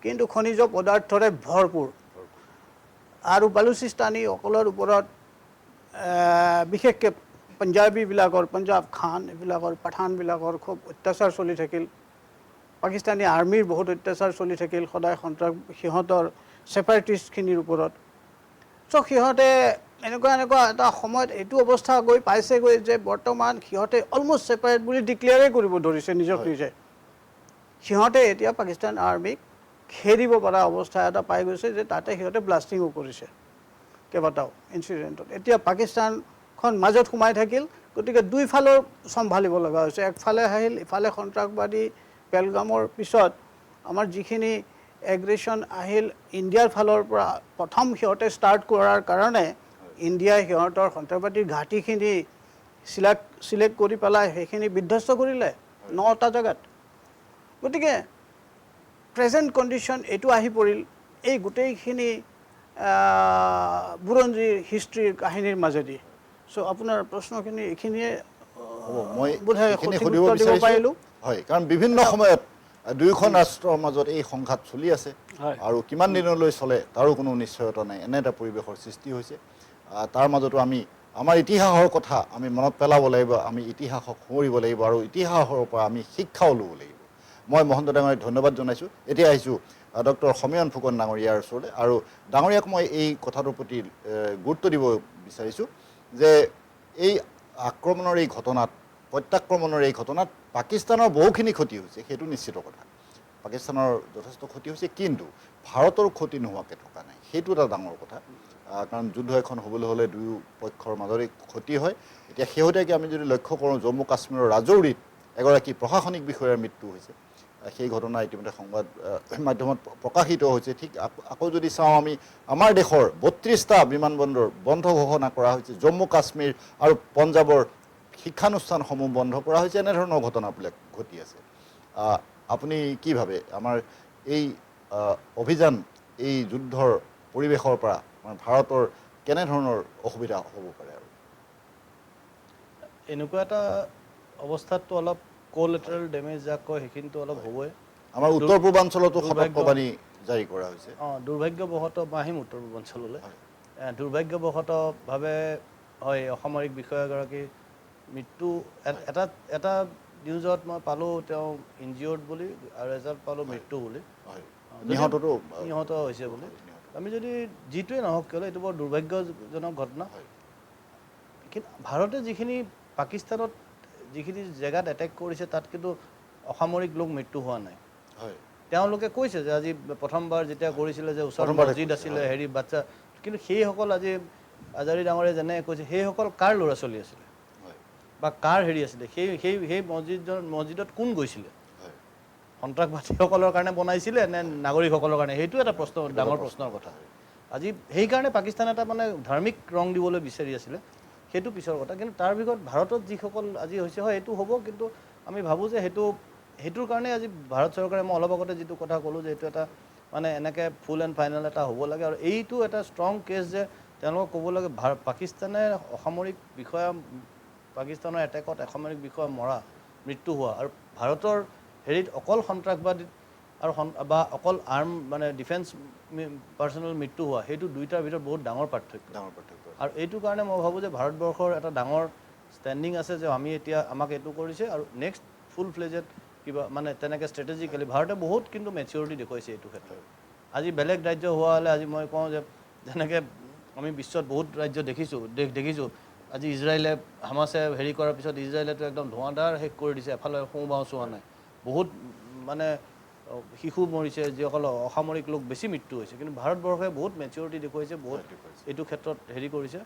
কিন্তু খনিজ পদাৰ্থৰে ভৰপূৰ আৰু বালুচিস্তানীসকলৰ ওপৰত বিশেষকৈ পাঞ্জাবীবিলাকৰ পাঞ্জাব খান এইবিলাকৰ পাঠানবিলাকৰ খুব অত্যাচাৰ চলি থাকিল পাকিস্তানী আৰ্মিৰ বহুত অত্যাচাৰ চলি থাকিল সদায় সিহঁতৰ ছেপাৰেটিষ্টখিনিৰ ওপৰত চ' সিহঁতে এনেকুৱা এটা সময়ত এইটো অৱস্থা গৈ পাইছেগৈ যে বৰ্তমান সিহঁতে অলমষ্ট ছেপাৰেট বুলি ডিক্লেয়াৰে কৰিব ধৰিছে নিজক নিজে সিহঁতে এতিয়া পাকিস্তান আৰ্মিক খেদিব পৰা অৱস্থা এটা পাই গৈছে যে তাতে সিহঁতে ব্লাষ্টিঙো কৰিছে কেইবাটাও ইনচিডেণ্টত এতিয়া পাকিস্তানখন মাজত সোমাই থাকিল গতিকে দুইফালৰ চম্ভালিব লগা হৈছে একফালে আহিল ইফালে সন্ত্ৰাসবাদী পেলগামৰ পিছত আমাৰ যিখিনি এগ্ৰেশ্যন আহিল ইণ্ডিয়াৰ ফালৰ পৰা প্ৰথম সিহঁতে ষ্টাৰ্ট কৰাৰ কাৰণে ইণ্ডিয়াই সিহঁতৰ সন্ত্ৰাসবাদীৰ ঘাটিখিনি চিলেক্ট কৰি পেলাই সেইখিনি বিধ্বস্ত কৰিলে 9টা জেগাত গতিকে প্ৰেজেণ্ট কণ্ডিশ্যন এইটো আহি পৰিল এই গোটেইখিনি বুৰঞ্জীৰ হিষ্ট্ৰীৰ কাহিনীৰ মাজেদি চ' আপোনাৰ প্ৰশ্নখিনি এইখিনিয়ে মই বোধহয় এইখিনি সঠিক সুধিব উত্তৰ দিব বিচাৰিছোঁ পাৰিলোঁ হয় কাৰণ বিভিন্ন সময়ত দুয়োখন ৰাষ্ট্ৰৰ মাজত এই সংঘাত চলি আছে আৰু কিমান দিনলৈ চলে তাৰো কোনো নিশ্চয়তা নাই এনে এটা পৰিৱেশৰ সৃষ্টি হৈছে তাৰ মাজতো আমি আমাৰ ইতিহাসৰ কথা আমি মনত পেলাব লাগিব আমি ইতিহাসক সোঁৱৰিব লাগিব আৰু ইতিহাসৰ পৰা আমি শিক্ষাও ল'ব লাগিব মই মহন্ত ডাঙৰীয়াক ধন্যবাদ জনাইছোঁ এতিয়া আহিছোঁ ডক্টৰ সমীৰণ ফুকন ডাঙৰীয়াৰ ওচৰলৈ আৰু ডাঙৰীয়াক মই এই কথাটোৰ প্ৰতি গুৰুত্ব দিব বিচাৰিছোঁ যে এই আক্ৰমণৰ এই ঘটনাত প্ৰত্যাক্ৰমণৰ এই ঘটনাত পাকিস্তানৰ বহুখিনি ক্ষতি হৈছে সেইটো নিশ্চিত কথা পাকিস্তানৰ যথেষ্ট ক্ষতি হৈছে কিন্তু ভাৰতৰ ক্ষতি নোহোৱাকৈ থকা নাই সেইটো এটা ডাঙৰ কথা কাৰণ যুদ্ধ এখন হ'বলৈ হ'লে দুয়ো পক্ষৰ মাজৰে ক্ষতি হয় এতিয়া শেহতীয়াকৈ আমি যদি লক্ষ্য কৰোঁ জম্মু কাশ্মীৰৰ ৰাজৌৰীত এগৰাকী প্ৰশাসনিক বিষয়াৰ মৃত্যু হৈছে সেই ঘটনা ইতিমধ্যে সংবাদ মাধ্যমত প্ৰকাশিত হৈছে ঠিক আকৌ যদি চাওঁ আমি আমাৰ দেশৰ 32টা বিমানবন্দৰ বন্ধ ঘোষণা কৰা হৈছে জম্মু কাশ্মীৰ আৰু পঞ্জাৱৰ শিক্ষানুষ্ঠানসমূহ বন্ধ কৰা হৈছে এনেধৰণৰ ঘটনাবিলাক ঘটি আছে আপুনি কি ভাবে আমাৰ এই অভিযান এই যুদ্ধৰ পৰিৱেশৰ পৰা ভাৰতৰ কেনেধৰণৰ অসুবিধা হ'ব পাৰে আৰু এনেকুৱা এটা অৱস্থাততো অলপ কোলেটাৰেল ডেমেজ যাক কয় সেইখিনিতো অলপ হ'বই আমাৰ উত্তৰ পূৰ্বাঞ্চলতো সতৰ্কবাণী জাৰি কৰা হৈছে দুৰ্ভাগ্যবশতঃ মই আহিম উত্তৰ পূৰ্বাঞ্চললৈ দুৰ্ভাগ্যবশতঃভাৱে হয় অসামৰিক বিষয়াগৰাকী মৃত্যু এটা নিউজত মই পালোঁ তেওঁ ইনজিঅৰ্ড বুলি আৰু এজনত পালোঁ মৃত্যু বুলি নিহত হৈছে বুলি আমি যদি যিটোৱে নহওক কিয় এইটো বৰ দুৰ্ভাগ্যজনক ঘটনা কিন্তু ভাৰতে যিখিনি পাকিস্তানত যিখিনি জেগাত এটেক কৰিছে তাত কিন্তু অসামৰিক লোক মৃত্যু হোৱা নাই তেওঁলোকে কৈছে যে আজি প্ৰথমবাৰ যেতিয়া কৰিছিলে যে ওচৰত মছজিদ আছিলে হেৰি বাচ্চা কিন্তু সেইসকল আজি আজাৰী ডাঙৰে যেনে কৈছে সেইসকল কাৰ ল'ৰা ছোৱালী আছিলে বা কাৰ হেৰি আছিলে সেই মছজিদত কোন গৈছিলে সন্ত্ৰাসবাদীসকলৰ কাৰণে বনাইছিলে নে নাগৰিকসকলৰ কাৰণে সেইটো এটা প্ৰশ্ন ডাঙৰ প্ৰশ্নৰ কথা আজি সেইকাৰণে পাকিস্তানে এটা মানে ধাৰ্মিক ৰং দিবলৈ বিচাৰি আছিলে সেইটো পিছৰ কথা কিন্তু তাৰ ভিতৰত ভাৰতত যিসকল আজি হৈছে হয় এইটো হ'ব কিন্তু আমি ভাবোঁ যে সেইটোৰ কাৰণে আজি ভাৰত চৰকাৰে মই অলপ আগতে যিটো কথা ক'লোঁ যে এইটো এটা মানে এনেকৈ ফুল এণ্ড ফাইনেল এটা হ'ব লাগে আৰু এইটো এটা ষ্ট্ৰং কেছ যে তেওঁলোকক ক'ব লাগে পাকিস্তানে অসামৰিক বিষয়া পাকিস্তানৰ এটেকত অসামৰিক বিষয়া মৰা মৃত্যু হোৱা আৰু ভাৰতৰ হেৰিত অকল সন্ত্ৰাসবাদী আৰু বা অকল আৰ্ম মানে ডিফেন্স পাৰ্চনেল মৃত্যু হোৱা সেইটো দুইটাৰ ভিতৰত বহুত ডাঙৰ পাৰ্থক্য আৰু এইটো কাৰণে মই ভাবোঁ যে ভাৰতবৰ্ষৰ এটা ডাঙৰ ষ্টেণ্ডিং আছে যে আমি এতিয়া আমাক এইটো কৰিছে আৰু নেক্সট ফুল ফ্লেজেড কিবা মানে তেনেকৈ ষ্ট্ৰেটেজিকেলি ভাৰতে বহুত কিন্তু মেচিউৰিটি দেখুৱাইছে এইটো ক্ষেত্ৰত আজি বেলেগ ৰাজ্য হোৱা হ'লে আজি মই কওঁ যে যেনেকৈ আমি বিশ্বত বহুত ৰাজ্য দেখিছোঁ আজি ইজৰাইলে হামাছে হেৰি কৰাৰ পিছত ইজৰাইলেতো একদম ধোঁৱাধাৰ শেষ কৰি দিছে এফালে সোঁবাওঁ চোৱা নাই বহুত মানে শিশু মৰিছে যিসকল অসামৰিক লোক বেছি মৃত্যু হৈছে কিন্তু ভাৰতবৰ্ষই বহুত মেচিউৰিটি দেখুৱাইছে বহুত এইটো ক্ষেত্ৰত হেৰি কৰিছে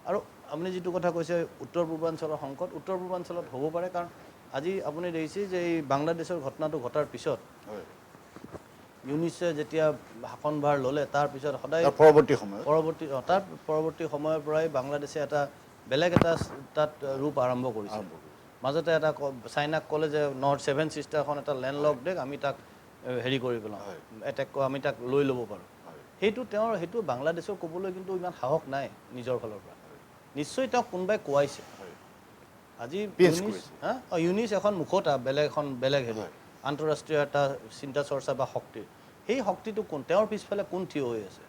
আৰু আপুনি যিটো কথা কৈছে উত্তৰ পূৰ্বাঞ্চলৰ সংকট উত্তৰ পূৰ্বাঞ্চলত হ'ব পাৰে কাৰণ আজি আপুনি দেখিছে যে এই বাংলাদেশৰ ঘটনাটো ঘটাৰ পিছত ইউনিছে যেতিয়া শাসনভাৰ ল'লে তাৰ পিছত সদায় তাৰ পৰৱৰ্তী সময়ৰ পৰাই বাংলাদেশে এটা বেলেগ এটা তাত ৰূপ আৰম্ভ কৰিছে মাজতে এটা চাইনাক ক'লে যে নৰ্থ 7 ছিষ্টাৰখন এটা লেণ্ডলক দেশ আমি তাক হেৰি কৰি পেলাওঁ এটেক আমি তাক লৈ ল'ব পাৰোঁ সেইটো বাংলাদেশক ক'বলৈ কিন্তু ইমান সাহস নাই নিজৰ ফালৰ পৰা নিশ্চয় তেওঁক কোনোবাই কোৱাইছে আজি ইউনিছ এখন মুখতা বেলেগ হেৰি আন্তঃৰাষ্ট্ৰীয় এটা চিন্তা চৰ্চা বা শক্তিৰ সেই শক্তিটো কোন তেওঁৰ পিছফালে কোন থিয় হৈ আছে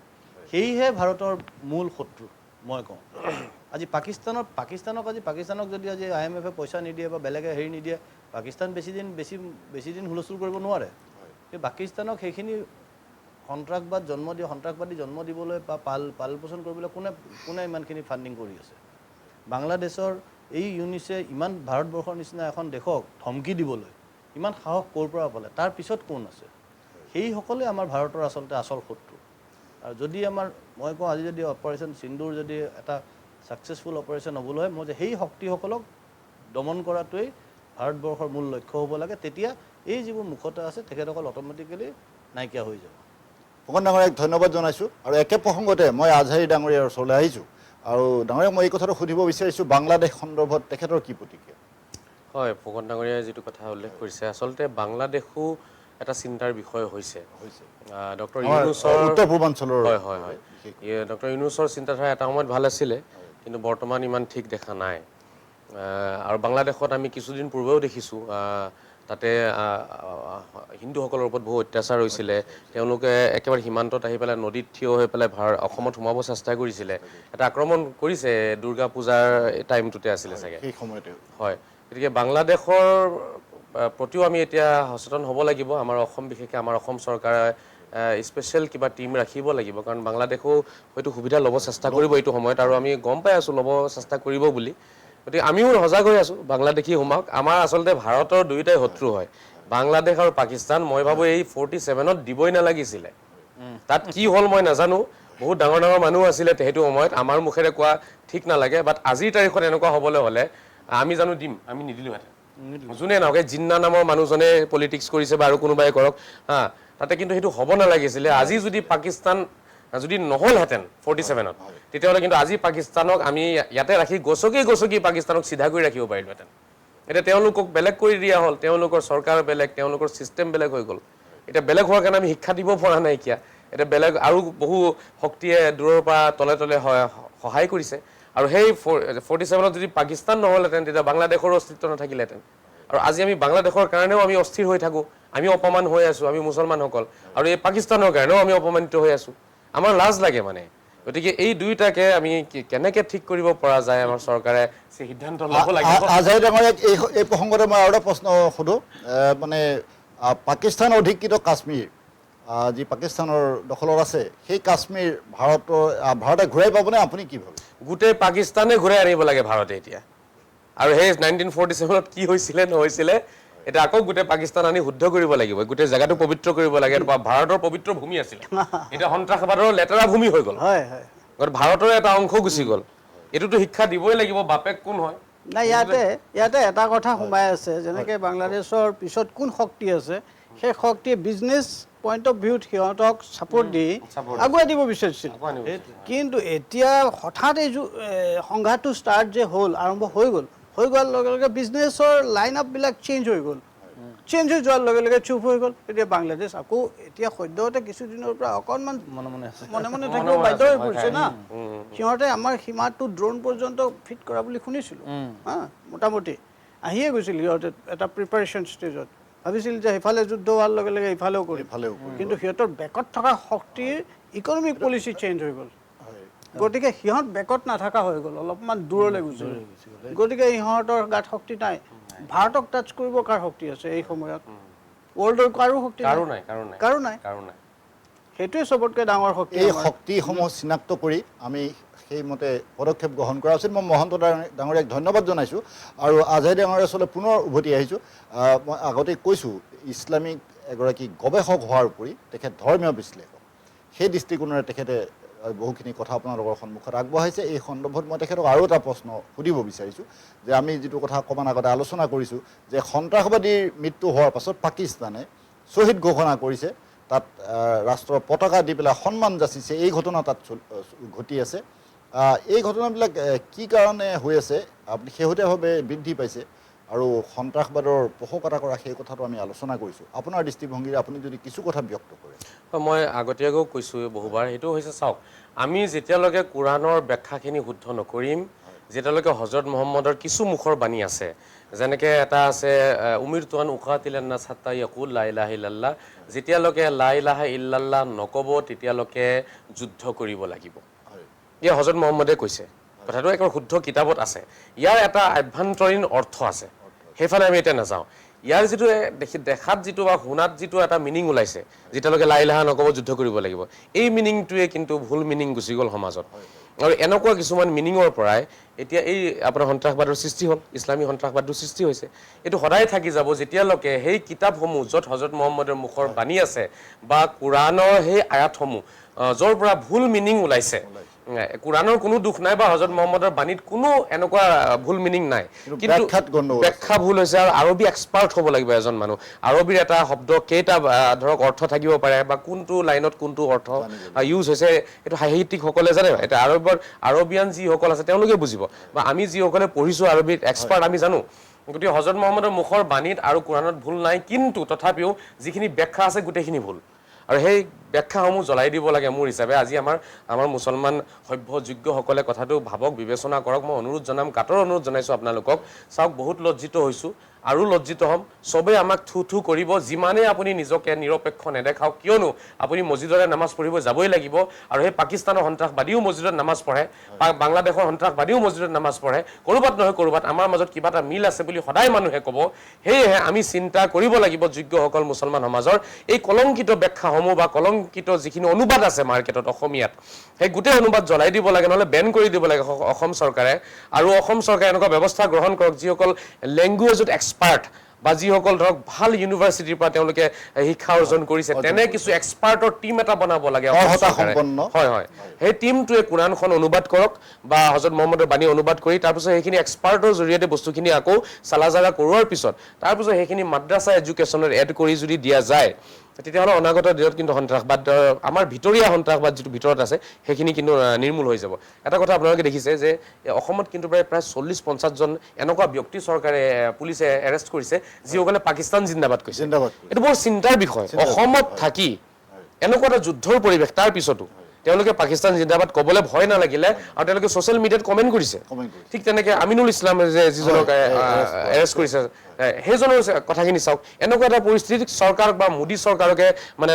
সেয়েহে ভাৰতৰ মূল শত্ৰু মই কওঁ আজি পাকিস্তানক যদি আজি IMF-এ পইচা নিদিয়ে বা বেলেগে হেৰি নিদিয়ে পাকিস্তান বেছি দিন হুলস্থুল কৰিব নোৱাৰে কিন্তু পাকিস্তানক সেইখিনি সন্ত্ৰাসবাদী জন্ম দিবলৈ বা পাল পোষণ কৰিবলৈ কোনে ইমানখিনি ফাণ্ডিং কৰি আছে বাংলাদেশৰ এই ইউনিছে ইমান ভাৰতবৰ্ষৰ নিচিনা এখন দেশক ধমকি দিবলৈ ইমান সাহস ক'ৰ পৰা পালে তাৰ পিছত কোন আছে সেইসকলে আমাৰ ভাৰতৰ আচলতে আচল শত্ৰু আৰু যদি মই কওঁ আজি যদি অপাৰেশ্যন সিন্দুৰ যদি এটা ছাকচেছফুল অপাৰেশ্যন হ'বলৈ হয় মই যে সেই শক্তিসকলক দমন কৰাটোৱেই ভাৰতবৰ্ষৰ মূল লক্ষ্য হ'ব লাগে তেতিয়া এই যিবোৰ মুখতা আছে তেখেতসকল অট'মেটিকেলি নাইকিয়া হৈ যাব ফুকন ডাঙৰীয়াক ধন্যবাদ জনাইছোঁ আৰু একে প্ৰসংগতে মই আজহাৰী ডাঙৰীয়াৰ ওচৰলৈ আহিছোঁ আৰু ডাঙৰীয়াক মই এই কথাটো সুধিব বিচাৰিছোঁ বাংলাদেশ সন্দৰ্ভত তেখেতৰ কি প্ৰতিক্ৰিয়া হয় ফুকন ডাঙৰীয়াই যিটো কথা উল্লেখ কৰিছে আচলতে বাংলাদেশো এটা চিন্তাৰ বিষয় হৈছে ডক্টৰ ইউনুছৰ উত্তৰ পূৰ্বাঞ্চলৰ হয় ডক্টৰ ইউনুছৰ চিন্তাধাৰা এটা সময়ত ভাল আছিলে কিন্তু বৰ্তমান ইমান ঠিক দেখা নাই আৰু বাংলাদেশত আমি কিছুদিন পূৰ্বেও দেখিছোঁ তাতে হিন্দুসকলৰ ওপৰত বহু অত্যাচাৰ হৈছিলে তেওঁলোকে একেবাৰে সীমান্তত আহি পেলাই নদীত থিয় হৈ পেলাই অসমত সোমাব চেষ্টা কৰিছিলে এটা আক্ৰমণ কৰিছে দুৰ্গা পূজাৰ টাইমটোতে আছিলে চাগে সেই সময়তে হয় গতিকে বাংলাদেশৰ প্ৰতিও আমি এতিয়া সচেতন হ'ব লাগিব আমাৰ অসম বিশেষকৈ আমাৰ অসম চৰকাৰে স্পেচিয়েল কিবা টীম ৰাখিব লাগিব কাৰণ বাংলাদেশো হয়তো সুবিধা ল'ব চেষ্টা কৰিব এইটো সময়ত আৰু আমি গম পাই আছোঁ ল'ব চেষ্টা কৰিব বুলি গতিকে আমিও সজাগ হৈ আছোঁ বাংলাদেশী সোমাওক আমাৰ আচলতে ভাৰতৰ দুয়োটাই শত্ৰু হয় বাংলাদেশ আৰু পাকিস্তান মই ভাবোঁ এই 47ত দিবই নালাগিছিলে তাত কি হ'ল মই নাজানো বহুত ডাঙৰ মানুহ আছিলে সেইটো সময়ত আমাৰ মুখেৰে কোৱা ঠিক নালাগে বাট আজিৰ তাৰিখত এনেকুৱা হ'বলৈ হ'লে আমি জানো দিম আমি নিদিলোহেঁতেন যোনে নহওক এই জিন্না নামৰ মানুহজনে পলিটিক্স কৰিছে বা আৰু কোনোবাই কৰক তাতে কিন্তু সেইটো হ'ব নালাগিছিলে আজি যদি পাকিস্তান যদি নহ'লহেঁতেন 47ত তেতিয়াহ'লে কিন্তু আজি পাকিস্তানক আমি ইয়াতে ৰাখি গছকি পাকিস্তানক চিধা কৰি ৰাখিব পাৰিলোহেঁতেন এতিয়া তেওঁলোকক বেলেগ কৰি দিয়া হ'ল তেওঁলোকৰ চৰকাৰ বেলেগ তেওঁলোকৰ ছিষ্টেম বেলেগ হৈ গ'ল এতিয়া বেলেগ হোৱাৰ কাৰণে আমি শিক্ষা দিব পৰা নাইকিয়া এতিয়া বেলেগ আৰু বহু শক্তিয়ে দূৰৰ পৰা তলে সহায় কৰিছে আৰু সেই 47ত যদি পাকিস্তান নহ'লহেঁতেন তেতিয়া বাংলাদেশৰো অস্তিত্ব নাথাকিলেহেঁতেন আৰু আজি আমি বাংলাদেশৰ কাৰণেও আমি অস্থিৰ হৈ থাকোঁ আমি অপমান হৈ আছোঁ আমি মুছলমানসকল আৰু এই পাকিস্তানৰ কাৰণেও আমি অপমানিত হৈ আছোঁ আমাৰ লাজ লাগে মানে গতিকে এই দুইটাকে আমি কেনেকৈ ঠিক কৰিব পৰা যায় আমাৰ চৰকাৰে সিদ্ধান্ত ল'ব লাগিব আজহাৰী ডাঙৰীয়াক এই প্ৰসংগতে মই আৰু এটা প্ৰশ্ন সোধোঁ মানে পাকিস্তান অধিকৃত কাশ্মীৰ যি পাকিস্তানৰ দখলত আছে সেই কাশ্মীৰ ভাৰতে ঘূৰাই পাবনে আপুনি কি ভাবে গোটেই পাকিস্তানে ঘূৰাই আনিব লাগে ভাৰতে এতিয়া আৰু সেই 1947ত কি হৈছিলে নহৈছিলে এটা আকৌ গোটেই পাকিস্তান আনি শুদ্ধ কৰিব লাগিব গোটেই জেগাটো পবিত্ৰ কৰিব লাগে ভাৰতৰ পবিত্ৰ ভূমি আছিলে এতিয়া সন্ত্ৰাসবাদৰ লেতেৰা ভূমি হৈ গ'ল ভাৰতৰ এটা অংশ গুচি গ'ল এইটোতো শিক্ষা দিবই লাগিব বাপেক কোন হয় নাই ইয়াতে এটা কথা সোমাই আছে যেনেকৈ বাংলাদেশৰ পিছত কোন শক্তি আছে সেই শক্তিয়ে বিজনেছ পইণ্ট অফ ভিউত সিহঁতক ছাপোৰ্ট দি আগুৱাই দিব বিচাৰিছিল কিন্তু এতিয়া হঠাৎ এই সংঘাতটো ষ্টাৰ্ট যে হ'ল আৰম্ভ হৈ যোৱাৰ লগে লগে বিজনেছৰ লাইন আপবিলাক চেঞ্জ হৈ যোৱাৰ লগে লগে চুপ হৈ গ'ল এতিয়া বাংলাদেশ আকৌ এতিয়া সদ্যহতে কিছুদিনৰ পৰা অকণমান মনে থাকিব বাধ্য হৈ পৰিছে না সিহঁতে আমাৰ সীমাটো ড্ৰোন পৰ্যন্ত ফিট কৰা বুলি শুনিছিলোঁ মোটামুটি আহিয়ে গৈছিল সিহঁতে এটা প্ৰিপাৰেশ্যন ষ্টেজত ভাবিছিল যে সেইফালে যুদ্ধ হোৱাৰ লগে লগে ইফালেও কৰিম কিন্তু সিহঁতৰ বেকত থকা শক্তিৰ ইকনমিক পলিচি চেঞ্জ হৈ গ'ল গতিকে সিহঁত বেকত নাথাকা হৈ গ'ল অলপমান দূৰলৈ গুচি গ'ল গতিকে ইহঁতৰ গাত শক্তি নাই ভাৰতক টাচ কৰিব কাৰ শক্তি আছে এই সময়ত ৱৰ্ল্ডৰ কাৰো শক্তি কাৰো নাই সেইটোৱে চবতকৈ ডাঙৰ শক্তি এই শক্তিসমূহ চিনাক্ত কৰি আমি সেইমতে পদক্ষেপ গ্ৰহণ কৰা উচিত মই মহন্ত ডাঙৰীয়াক ধন্যবাদ জনাইছোঁ আৰু আজহাৰী ডাঙৰীয়াৰ ওচৰলৈ পুনৰ উভতি আহিছোঁ মই আগতে কৈছোঁ ইছলামিক এগৰাকী গৱেষক হোৱাৰ উপৰি তেখেত ধৰ্মীয় বিশ্লেষক সেই দৃষ্টিকোণেৰে তেখেতে বহুখিনি কথা আপোনালোকৰ সন্মুখত আগবঢ়াইছে। এই সন্দৰ্ভত মই তেখেতক আৰু এটা প্ৰশ্ন সুধিব বিচাৰিছোঁ যে আমি যিটো কথা অকণমান আগতে আলোচনা কৰিছোঁ যে সন্ত্ৰাসবাদীৰ মৃত্যু হোৱাৰ পাছত পাকিস্তানে শ্বহীদ ঘোষণা কৰিছে, তাত ৰাষ্ট্ৰৰ পতাকা দি পেলাই সন্মান যাচিছে। এই ঘটনা তাত ঘটি আছে। এই ঘটনাবিলাক কি কাৰণে হৈ আছে আপুনি শেহতীয়াভাৱে বৃদ্ধি পাইছে আৰু সন্ত্ৰাসবাদৰ পোষকতা কৰা সেই কথাটো আমি আলোচনা কৰিছোঁ। আপোনাৰ দৃষ্টিভংগীৰে আপুনি যদি কিছু কথা ব্যক্ত কৰে। মই আগতীয়াকৈও কৈছোঁ বহুবাৰ, সেইটো হৈছে চাওক, আমি যেতিয়ালৈকে কোৰাণৰ ব্যাখ্যাখিনি শুদ্ধ নকৰিম, যেতিয়ালৈকে হজৰত মহম্মদৰ কিছু মুখৰ বাণী আছে, যেনেকৈ এটা আছে উমিৰতুৱান উকাতিলান্না ছাত্তা ইয়াকুল লা ইলাহা ইল্লাল্লাহ, যেতিয়ালৈকে লা ইলাহা ইল্লাল্লাহ নক'ব তেতিয়ালৈকে যুদ্ধ কৰিব লাগিব। ইয়ে হজৰত মহম্মদে কৈছে, কথাটো একেবাৰে শুদ্ধ কিতাপত আছে। ইয়াৰ এটা আভ্যন্তৰীণ অৰ্থ আছে, সেইফালে আমি এতিয়া নাযাওঁ। ইয়াৰ যিটো দেখাত যিটো বা শুনাত যিটো এটা মিনিং ওলাইছে, যেতিয়ালৈকে লা ইলাহা নক'ব যুদ্ধ কৰিব লাগিব, এই মিনিংটোৱে কিন্তু ভুল মিনিং গুচি গ'ল সমাজত। আৰু এনেকুৱা কিছুমান মিনিঙৰ পৰাই এতিয়া এই আপোনাৰ সন্ত্ৰাসবাদৰ সৃষ্টি হ'ল, ইছলামী সন্ত্ৰাসবাদৰ সৃষ্টি হৈছে। এইটো সদায় থাকি যাব যেতিয়ালৈকে সেই কিতাপসমূহ য'ত হজৰত মহম্মদৰ মুখৰ বাণী আছে বা কোৰাণৰ সেই আয়াতসমূহ য'ৰ পৰা ভুল মিনিং ওলাইছে, কোৰাণৰ কোনো দুখ নাই বা হজৰত মহম্মদৰ বাণীত কোনো এনেকুৱা ভুল মিনিং নাই, কিন্তু ব্যাখ্যা ভুল হৈছে। আৰু আৰবী এক্সপাৰ্ট হ'ব লাগিব এজন মানুহ। আৰবীৰ এটা শব্দ কেইটা ধৰক অৰ্থ থাকিব পাৰে বা কোনটো লাইনত কোনটো অৰ্থ ইউজ হৈছে, এইটো সাহিত্যিকসকলে জানে। এতিয়া আৰবিয়ান যিসকল আছে তেওঁলোকে বুজিব, বা আমি যিসকলে পঢ়িছোঁ আৰবীত এক্সপাৰ্ট আমি জানো। গতিকে হজৰত মহম্মদৰ মুখৰ বাণীত আৰু কোৰাণত ভুল নাই, কিন্তু তথাপিও যিখিনি ব্যাখ্যা আছে গোটেইখিনি ভুল। আৰু সেই ব্যাখ্যাসমূহ জ্বলাই দিব লাগে মোৰ হিচাপে। আজি আমাৰ মুছলমান সভ্যযোগ্যসকলে কথাটো ভাবক, বিবেচনা কৰক। মই অনুৰোধ জনাম, কাটৰ অনুৰোধ জনাইছোঁ আপোনালোকক। চাওক, বহুত লজ্জিত হৈছোঁ আৰু লজ্জিত হ'ম। চবেই আমাক থু থু কৰিব, যিমানেই আপুনি নিজকে নিৰপেক্ষ নেদেখাওক কিয়নো আপুনি মছজিদৰে নামাজ পঢ়িব যাবই লাগিব। আৰু সেই পাকিস্তানৰ সন্ত্ৰাসবাদীও মছজিদত নামাজ পঢ়ে, বাংলাদেশৰ সন্ত্ৰাসবাদীও মছজিদত নামাজ পঢ়ে। ক'ৰবাত নহয় ক'ৰবাত আমাৰ মাজত কিবা এটা মিল আছে বুলি সদায় মানুহে ক'ব। সেয়েহে আমি চিন্তা কৰিব লাগিব যোগ্যসকল মুছলমান সমাজৰ, এই কলংকিত ব্যাখ্যাসমূহ বা কলংকিত যিখিনি অনুবাদ আছে মাৰ্কেটত অসমীয়াত, সেই গোটেই অনুবাদ জ্বলাই দিব লাগে, নহ'লে বেন কৰি দিব লাগে অসম চৰকাৰে। আৰু অসম চৰকাৰে এনেকুৱা ব্যৱস্থা গ্ৰহণ কৰক, যিসকল লেংগুৱেজত এক্সপাৰ্ট বা যিসকল ধৰক ভাল ইউনিভাৰ্চিটিৰ পৰা তেওঁলোকে শিক্ষা অৰ্জন কৰিছে, তেনে কিছু এক্সপাৰ্টৰ টীম এটা বনাব লাগে। হয় হয়, সেই টীমটোৱে কোৰাণখন অনুবাদ কৰক বা হজৰত মহম্মদৰ বাণী অনুবাদ কৰি তাৰপিছত সেইখিনি এক্সপাৰ্টৰ জৰিয়তে বস্তুখিনি আকৌ চালাজাৰা কৰোৱাৰ পিছত তাৰপিছত সেইখিনি মাদ্ৰাছা এডুকেশ্যনত এড কৰি যদি দিয়া যায়, তেতিয়াহ'লে অনাগত দিনত কিন্তু সন্ত্ৰাসবাদ, আমাৰ ভিতৰীয়া সন্ত্ৰাসবাদ যিটো ভিতৰত আছে, সেইখিনি কিন্তু নিৰ্মূল হৈ যাব। এটা কথা আপোনালোকে দেখিছে যে অসমত কিন্তু প্ৰায় 40-50 জন এনেকুৱা ব্যক্তি চৰকাৰে পুলিচে এৰেষ্ট কৰিছে যিসকলে পাকিস্তান জিন্দাবাদ কৈছে। এইটো বৰ চিন্তাৰ বিষয়। অসমত থাকি এনেকুৱা এটা যুদ্ধৰ পৰিৱেশ, তাৰ পিছতো তেওঁলোকে পাকিস্তান জিন্দাবাদ ক'বলৈ ভয় নালাগিলে আৰু তেওঁলোকে ছ'চিয়েল মিডিয়াত কমেণ্ট কৰিছে। ঠিক তেনেকৈ আমিনুল ইছলাম যে যিজনক এৰেষ্ট কৰিছে, সেইজনৰ কথাখিনি চাওক। এনেকুৱা এটা পৰিস্থিতিত চৰকাৰক বা মোদী চৰকাৰকে মানে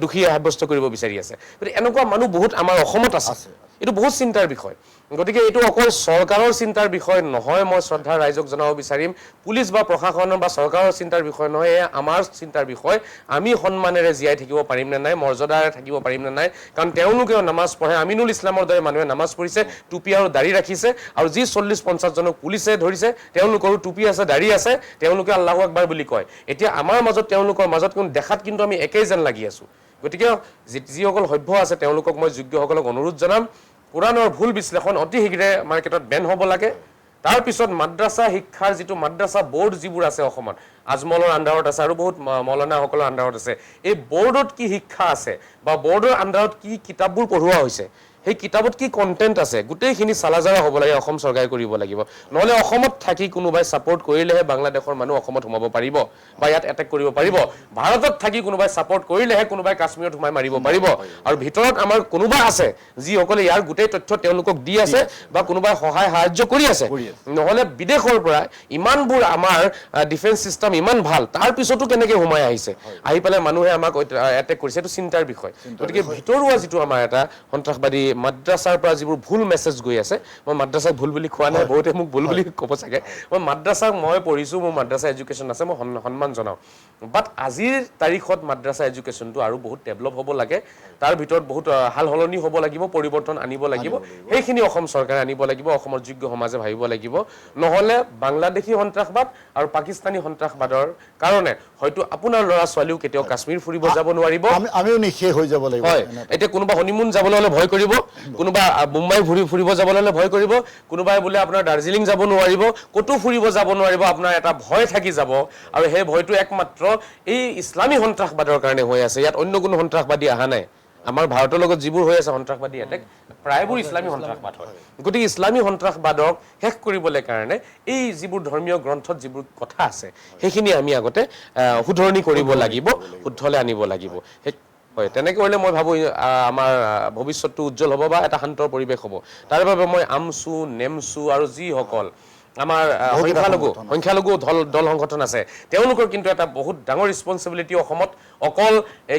দোষী সাব্যস্ত কৰিব বিচাৰি আছে। গতিকে এনেকুৱা মানুহ বহুত আমাৰ অসমত আছে। এইটো বহুত চিন্তাৰ বিষয়। গতিকে এইটো অকল চৰকাৰৰ চিন্তাৰ বিষয় নহয়, মই শ্ৰদ্ধাৰ ৰাইজক জনাব বিচাৰিম। পুলিচ বা প্ৰশাসনৰ বা চৰকাৰৰ চিন্তাৰ বিষয় নহয়, এয়া আমাৰ চিন্তাৰ বিষয়। আমি সন্মানেৰে জীয়াই থাকিব পাৰিম নে নাই, মৰ্যাদাৰে থাকিব পাৰিম নে নাই। কাৰণ তেওঁলোকেও নামাজ পঢ়ে, আমিনুল ইছলামৰ দৰে মানুহে নামাজ পঢ়িছে, টুপি আৰু দাড়ি ৰাখিছে। আৰু যি 40-50 জনক পুলিচে ধৰিছে, তেওঁলোকৰো টুপি আছে, দাড়ি আছে, তেওঁলোকে আল্লাহু আকবাৰ বুলি কয়। এতিয়া আমাৰ মাজত তেওঁলোকৰ মাজত কিন্তু দেখাত কিন্তু আমি একেই যেন লাগি আছোঁ। গতিকে যিসকল সভ্য আছে তেওঁলোকক মই যোগ্যসকলক অনুৰোধ জনাম, কোৰাণৰ ভুল বিশ্লেষণ অতি শীঘ্ৰে মাৰ্কেটত বেন হ'ব লাগে। তাৰপিছত মাদ্ৰাছা শিক্ষাৰ যিটো মাদ্ৰাছা বৰ্ড যিবোৰ আছে অসমত, আজমলৰ আণ্ডাৰত আছে আৰু বহুত মৌলানাসকলৰ আণ্ডাৰত আছে, এই বৰ্ডত কি শিক্ষা আছে বা বৰ্ডৰ আণ্ডাৰত কি কিতাপবোৰ পঢ়োৱা হৈছে, সেই কিতাপত কি কণ্টেণ্ট আছে, গোটেইখিনি চালাজাৰা হ'ব লাগে, অসম চৰকাৰে কৰিব লাগিব। নহ'লে অসমত থাকি কোনোবাই ছাপৰ্ট কৰিলেহে বাংলাদেশৰ মানুহ অসমত সোমাব পাৰিব বা ইয়াত এটেক কৰিব পাৰিব। ভাৰতত থাকি কোনোবাই ছাপৰ্ট কৰিলেহে কোনোবাই কাশ্মীৰত সোমাই মাৰিব পাৰিব। আৰু ভিতৰত আমাৰ কোনোবা আছে যিসকলে ইয়াৰ গোটেই তথ্য তেওঁলোকক দি আছে বা কোনোবাই সহায় সাহায্য কৰি আছে। নহ'লে বিদেশৰ পৰা ইমানবোৰ আমাৰ ডিফেন্স ছিষ্টেম ইমান ভাল, তাৰ পিছতো কেনেকৈ সোমাই আহিছে, আহি পেলাই মানুহে আমাক এটেক কৰিছে, এইটো চিন্তাৰ বিষয়। গতিকে ভিতৰুৱা যিটো আমাৰ এটা সন্ত্ৰাসবাদী মাদ্ৰাছাৰ পৰা যিবোৰ ভুল মেছেজ গৈ আছে, মই মাদ্ৰাছাক ভুল বুলি কোৱা নাই, বহুতে মোক ভুল বুলি ক'ব চাগে। মই মাদ্ৰাছাক মই পঢ়িছোঁ, মোৰ মাদ্ৰাছা এডুকেশ্যন আছে, মই সন্মান জনাওঁ। বাট আজিৰ তাৰিখত মাদ্ৰাছা এডুকেশ্যনটো আৰু বহুত ডেভেলপ হ'ব লাগে। তাৰ ভিতৰত বহুত সাল সলনি হ'ব লাগিব, পৰিৱৰ্তন আনিব লাগিব। সেইখিনি অসম চৰকাৰে আনিব লাগিব, অসমৰ যোগ্য সমাজে ভাবিব লাগিব। নহ'লে বাংলাদেশী সন্ত্ৰাসবাদ আৰু পাকিস্তানী সন্ত্ৰাসবাদ সন্ত্ৰাসবাদৰ কাৰণে হয়তো আপোনাৰ ল'ৰা ছোৱালীও কেতিয়াও কাশ্মীৰ ফুৰিব যাব নোৱাৰিব আমিও নিশেষ হৈ যাব লাগিব হয় এতিয়া কোনোবা হনিমুন যাবলৈ হলে ভয় কৰিব কোনোবা মুম্বাই ফুৰিব যাবলৈ হলে ভয় কৰিব কোনোবাই বোলে আপোনাৰ দাৰ্জিলিং যাব নোৱাৰিব কতো ফুৰিব যাব নোৱাৰিব আপোনাৰ এটা ভয় থাকি যাব আৰু সেই ভয়টো একমাত্ৰ এই ইছলামী সন্ত্ৰাসবাদৰ কাৰণে হৈ আছে ইয়াত অন্য কোনো সন্ত্ৰাসবাদী অহা নাই আমাৰ ভাৰতৰ লগত যিবোৰ হৈ আছে সন্ত্ৰাসবাদী এটেক প্ৰায়বোৰ ইছলামী সন্ত্ৰাসবাদ হয় গতিকে ইছলামী সন্ত্ৰাসবাদক শেষ কৰিবলৈ কাৰণে এই যিবোৰ ধৰ্মীয় গ্ৰন্থত যিবোৰ কথা আছে সেইখিনি আমি আগতে শুধৰণি কৰিব লাগিব শুদ্ধলে আনিব লাগিব হয় তেনেকৈ কৰিলে মই ভাবো আমাৰ ভৱিষ্যতটো উজ্জ্বল হ'ব বা এটা শান্তৰ পৰিৱেশ হ'ব তাৰ বাবে মই আমচু নেমচু আৰু যিসকল আমাৰ সংখ্যালঘু দল সংগঠন আছে তেওঁলোকৰ কিন্তু এটা বহুত ডাঙৰ ৰেছপন্সিবিলিটি অসমত অকল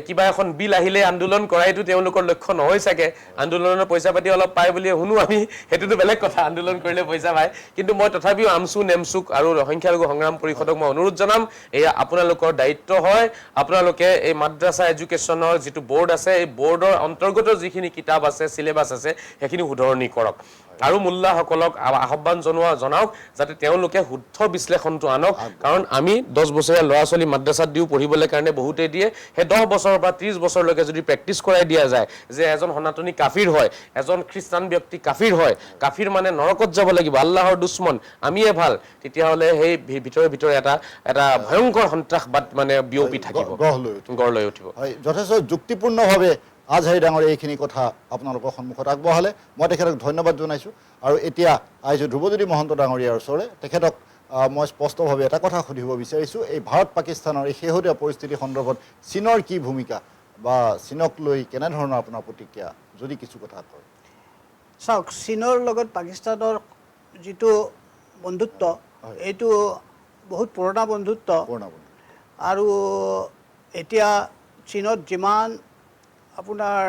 কিবা এখন বিল আহিলে আন্দোলন কৰাইতো তেওঁলোকৰ লক্ষ্য নহয় চাগে আন্দোলনৰ পইচা পাতি অলপ পায় বুলি শুনো আমি হেতুটো বেলেগ কথা আন্দোলন কৰিলে পইচা পায় কিন্তু মই তথাপিও আমচু নেমচুক আৰু সংখ্যালঘু সংগ্ৰাম পৰিষদক মই অনুৰোধ জনাম এয়া আপোনালোকৰ দায়িত্ব হয় আপোনালোকে এই মাদ্ৰাছা এডুকেশ্যনৰ যিটো বোৰ্ড আছে এই বোৰ্ডৰ অন্তৰ্গত যিখিনি কিতাপ আছে সিলেবাছ আছে সেইখিনি শুধৰণি কৰক আৰু মুল্লাসকলক আহ্বান জনাওক যাতে তেওঁলোকে শুদ্ধ বিশ্লেষণটো আনক কাৰণ আমি 10 বছৰীয়া ল'ৰা ছোৱালী মাদ্ৰাছাত দিও পঢ়িবলৈ কাৰণে বহুতে দিয়ে হে 10 বছৰ বা 30 বছৰলৈকে যদি প্ৰেক্টিছ কৰাই দিয়া যায় যে এজন সনাতনী কাফিৰ হয় এজন খ্ৰীষ্টান ব্যক্তি কাফিৰ হয় কাফিৰ মানে নৰকত যাব লাগিব আল্লাহৰ দুশ্মন আমিয়ে ভাল তেতিয়াহলে সেই ভিতৰে এটা ভয়ংকৰ সন্ত্ৰাসবাদ মানে বিয়পি থাকিব গঢ় লৈ উঠিব হয় যথেষ্ট যুক্তিপূৰ্ণভাৱে আজহাৰী ডাঙৰ এইখিনি কথা আপোনালোকৰ সন্মুখত আগবঢ়ালে মই তেখেতক ধন্যবাদ জনাইছোঁ আৰু এতিয়া আহিছোঁ ধ্ৰুৱজ্যোতি মহন্ত ডাঙৰীয়াৰ ওচৰলৈ তেখেতক মই স্পষ্টভাৱে এটা কথা সুধিব বিচাৰিছোঁ এই ভাৰত পাকিস্তানৰ এই শেহতীয়া পৰিস্থিতি সন্দৰ্ভত চীনৰ কি ভূমিকা বা চীনক লৈ কেনেধৰণৰ আপোনাৰ প্ৰতিক্ৰিয়া যদি কিছু কথা কয় চাওক চীনৰ লগত পাকিস্তানৰ যিটো বন্ধুত্ব এইটো বহুত পুৰণা বন্ধুত্ব আৰু এতিয়া চীনত যিমান আপোনাৰ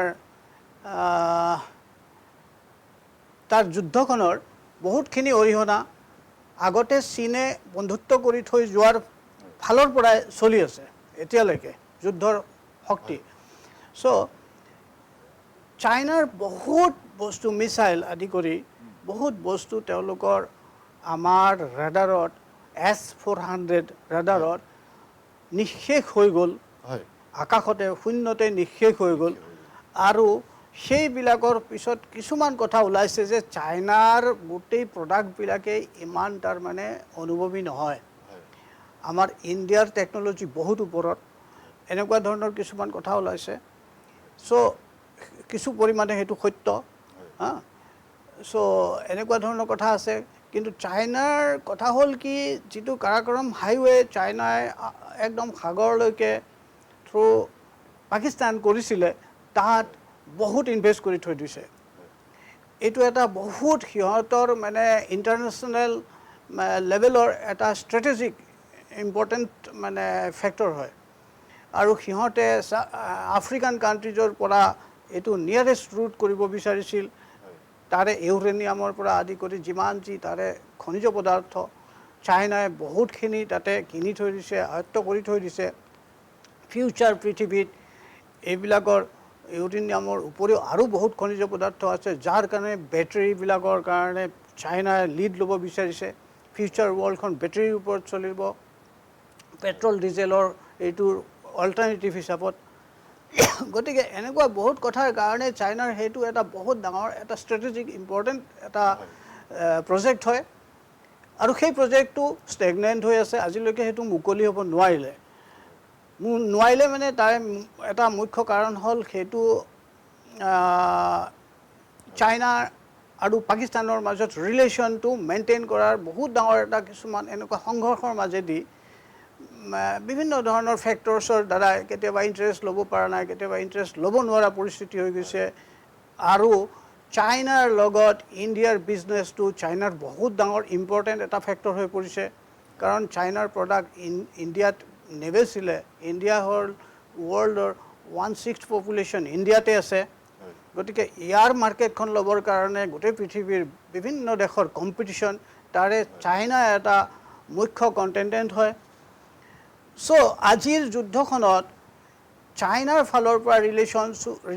তাৰ যুদ্ধখনৰ বহুতখিনি অৰিহণা আগতে চীনে বন্ধুত্ব কৰি থৈ যোৱাৰ ফালৰ পৰাই চলি আছে এতিয়ালৈকে যুদ্ধৰ শক্তি চ' চাইনাৰ বহুত বস্তু মিছাইল আদি কৰি বহুত বস্তু তেওঁলোকৰ আমাৰ ৰাডাৰত S-400 ৰাডাৰত নিঃশেষ হৈ গ'ল আকাশতে শূন্যতে নিঃশেষ হৈ গ'ল আৰু সেইবিলাকৰ পিছত কিছুমান কথা ওলাইছে যে চাইনাৰ গোটেই প্ৰডাক্টবিলাকে ইমান তাৰমানে অনুভৱী নহয় আমাৰ ইণ্ডিয়াৰ টেকন'লজি বহুত ওপৰত এনেকুৱা ধৰণৰ কিছুমান কথা ওলাইছে চ' কিছু পৰিমাণে সেইটো সত্য চ' এনেকুৱা ধৰণৰ কথা আছে কিন্তু চাইনাৰ কথা হ'ল কি যিটো কাৰাকৰম হাইৱে চাইনাই একদম সাগৰলৈকে থ্ৰু পাকিস্তান কৰিছিলে তাত বহুত ইনভেষ্ট কৰি থৈ দিছে এইটো এটা বহুত সিহঁতৰ মানে ইণ্টাৰনেশ্যনেল লেভেলৰ এটা ষ্ট্ৰেটেজিক ইম্পৰ্টেণ্ট মানে ফেক্টৰ হয় আৰু সিহঁতে আফ্ৰিকান কাণ্ট্ৰিজৰ পৰা এইটো নিয়াৰেষ্ট ৰুট কৰিব বিচাৰিছিল তাৰে ইউৰেনিয়ামৰ পৰা আদি কৰি যিমান যি তাৰে খনিজ পদাৰ্থ চাইনাই বহুতখিনি তাতে কিনি থৈ দিছে আয়ত্ব কৰি থৈ দিছে ফিউচাৰ পৃথিৱীত এইবিলাকৰ ইউৰেনিয়ামৰ উপৰিও আৰু বহুত খনিজ পদাৰ্থ আছে যাৰ কাৰণে বেটাৰীবিলাকৰ কাৰণে চাইনাই লিড ল'ব বিচাৰিছে ফিউচাৰ ৱৰ্ল্ডখন বেটাৰীৰ ওপৰত চলিব পেট্ৰল ডিজেলৰ এইটোৰ অল্টাৰনেটিভ হিচাপত গতিকে এনেকুৱা বহুত কথাৰ কাৰণে চাইনাৰ সেইটো এটা বহুত ডাঙৰ এটা ষ্ট্ৰেটেজিক ইম্পৰ্টেণ্ট এটা প্ৰজেক্ট হয় আৰু সেই প্ৰজেক্টটো ষ্টেগনেণ্ট হৈ আছে আজিলৈকে সেইটো মুকলি হ'ব নোৱাৰিলে মানে তাৰ এটা মুখ্য কাৰণ হ'ল সেইটো চাইনা আৰু পাকিস্তানৰ মাজত ৰিলেশ্যনটো মেইনটেইন কৰাৰ বহুত ডাঙৰ এটা কিছুমান এনেকুৱা সংঘৰ্ষৰ মাজেদি বিভিন্ন ধৰণৰ ফেক্টৰ্ছৰ দ্বাৰা কেতিয়াবা ইণ্টাৰেষ্ট ল'ব পৰা নাই কেতিয়াবা ইণ্টাৰেষ্ট ল'ব নোৱাৰা পৰিস্থিতি হৈ গৈছে আৰু চাইনাৰ লগত ইণ্ডিয়াৰ বিজনেছটো চাইনাৰ বহুত ডাঙৰ ইম্পৰ্টেণ্ট এটা ফেক্টৰ হৈ পৰিছে কাৰণ চাইনাৰ প্ৰডাক্ট ইণ্ডিয়াত নেবেচিলে ইণ্ডিয়া হ'ল ৱৰ্ল্ডৰ 1/6 পপুলেশ্যন ইণ্ডিয়াতে আছে গতিকে ইয়াৰ মাৰ্কেটখন ল'বৰ কাৰণে গোটেই পৃথিৱীৰ বিভিন্ন দেশৰ কম্পিটিশ্যন তাৰে চাইনা এটা মুখ্য কণ্টেণ্ডেণ্ট হয় চ' আজিৰ যুদ্ধখনত চাইনাৰ ফালৰ পৰা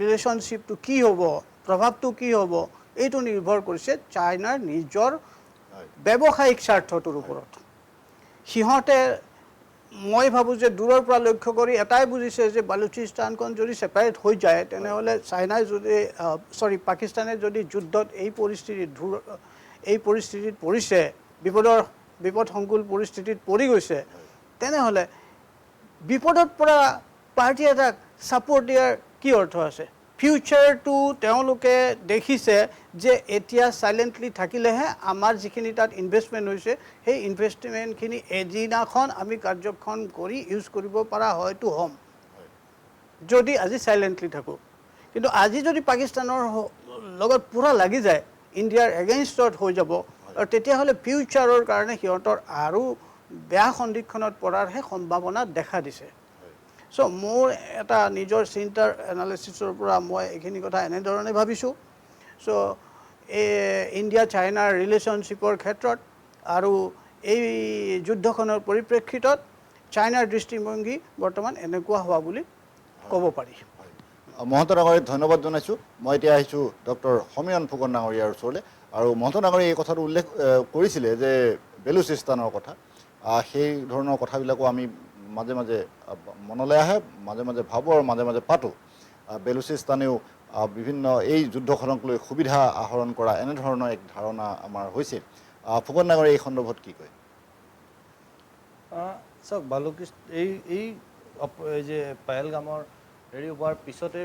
ৰিলেশ্যনশ্বিপটো কি হ'ব প্ৰভাৱটো কি হ'ব এইটো নিৰ্ভৰ কৰিছে চাইনাৰ নিজৰ ব্যৱসায়িক স্বাৰ্থটোৰ ওপৰত সিহঁতে মই ভাবোঁ যে দূৰৰ পৰা লক্ষ্য কৰি এটাই বুজিছে যে বালুচিস্তানখন যদি ছেপাৰেট হৈ যায় তেনেহ'লে চাইনাই যদি পাকিস্তানে যদি যুদ্ধত এই পৰিস্থিতিত পৰিছে বিপদসংকুল পৰিস্থিতিত পৰি গৈছে তেনেহ'লে বিপদত পৰা পাৰ্টি এটাক ছাপৰ্ট দিয়াৰ কি অৰ্থ আছে ফিউচাৰটো তেওঁলোকে দেখিছে যে এতিয়া চাইলেণ্টলি থাকিলেহে আমাৰ যিখিনি তাত ইনভেষ্টমেণ্ট হৈছে সেই ইনভেষ্টমেণ্টখিনি এদিনাখন আমি কাৰ্যক্ষম কৰি ইউজ কৰিব পৰা হয়তো হ'ম যদি আজি চাইলেণ্টলি থাকোঁ কিন্তু আজি যদি পাকিস্তানৰ লগত পূৰা লাগি যায় ইণ্ডিয়াৰ এগেইনষ্টত হৈ যাব আৰু তেতিয়াহ'লে ফিউচাৰৰ কাৰণে সিহঁতৰ আৰু বেয়া সন্দিক্ষণত পৰাৰহে সম্ভাৱনা দেখা দিছে চ' মোৰ এটা নিজৰ চিন্তাৰ এনালিচিছৰ পৰা মই এইখিনি কথা এনেধৰণে ভাবিছোঁ চ' ইণ্ডিয়া চাইনাৰ ৰিলেশ্যনশ্বিপৰ ক্ষেত্ৰত আৰু এই যুদ্ধখনৰ পৰিপ্ৰেক্ষিতত চাইনাৰ দৃষ্টিভংগী বৰ্তমান এনেকুৱা হোৱা বুলি ক'ব পাৰি মহন্ত ডাঙৰীক ধন্যবাদ জনাইছোঁ মই এতিয়া আহিছোঁ ডক্টৰ সমীৰণ ফুকন ডাঙৰীয়াৰ ওচৰলৈ আৰু মহন্ত ডাঙৰীয়ে এই কথাটো উল্লেখ কৰিছিলে যে বেলুচিস্তানৰ কথা সেই ধৰণৰ কথাবিলাকো আমি মাজে মাজে মনলৈ আহে মাজে মাজে ভাবোঁ আৰু মাজে মাজে পাতোঁ বেলুচিস্তানেও বিভিন্ন এই যুদ্ধখনক লৈ সুবিধা আহৰণ কৰা এনেধৰণৰ এক ধাৰণা আমাৰ হৈছে ফুকন ডাঙৰীয়ে এই সন্দৰ্ভত কি কয় চাওক এই যে পাহেলগামৰ হেৰি হোৱাৰ পিছতে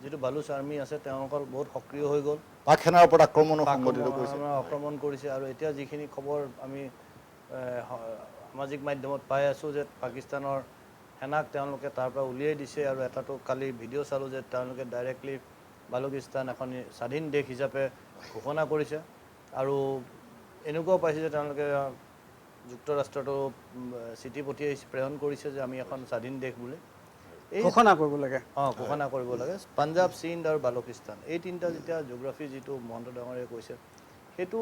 যিটো বালুচ আৰ্মি আছে তেওঁলোকৰ বহুত সক্ৰিয় হৈ গ'ল পাক সেনাৰ ওপৰত আক্ৰমণ কৰিছে আৰু এতিয়া যিখিনি খবৰ আমি সামাজিক মাধ্যমত পাই আছোঁ যে পাকিস্তানৰ সেনাক তেওঁলোকে তাৰ পৰা উলিয়াই দিছে আৰু এটাতো কালি ভিডিঅ' চালোঁ যে তেওঁলোকে ডাইৰেক্টলি বালুচিস্তান এখন স্বাধীন দেশ হিচাপে ঘোষণা কৰিছে আৰু এনেকুৱাও পাইছে যে তেওঁলোকে যুক্তৰাষ্ট্ৰটো চিঠি প্ৰেৰণ কৰিছে যে আমি এখন স্বাধীন দেশ বুলি ঘোষণা কৰিব লাগে ঘোষণা কৰিব লাগে পাঞ্জাৱ সিন্ধ আৰু বালুচিস্তান এই তিনিটা যেতিয়া জিঅ'গ্ৰাফি যিটো মহন্ত ডাঙৰীয়ে কৈছে সেইটো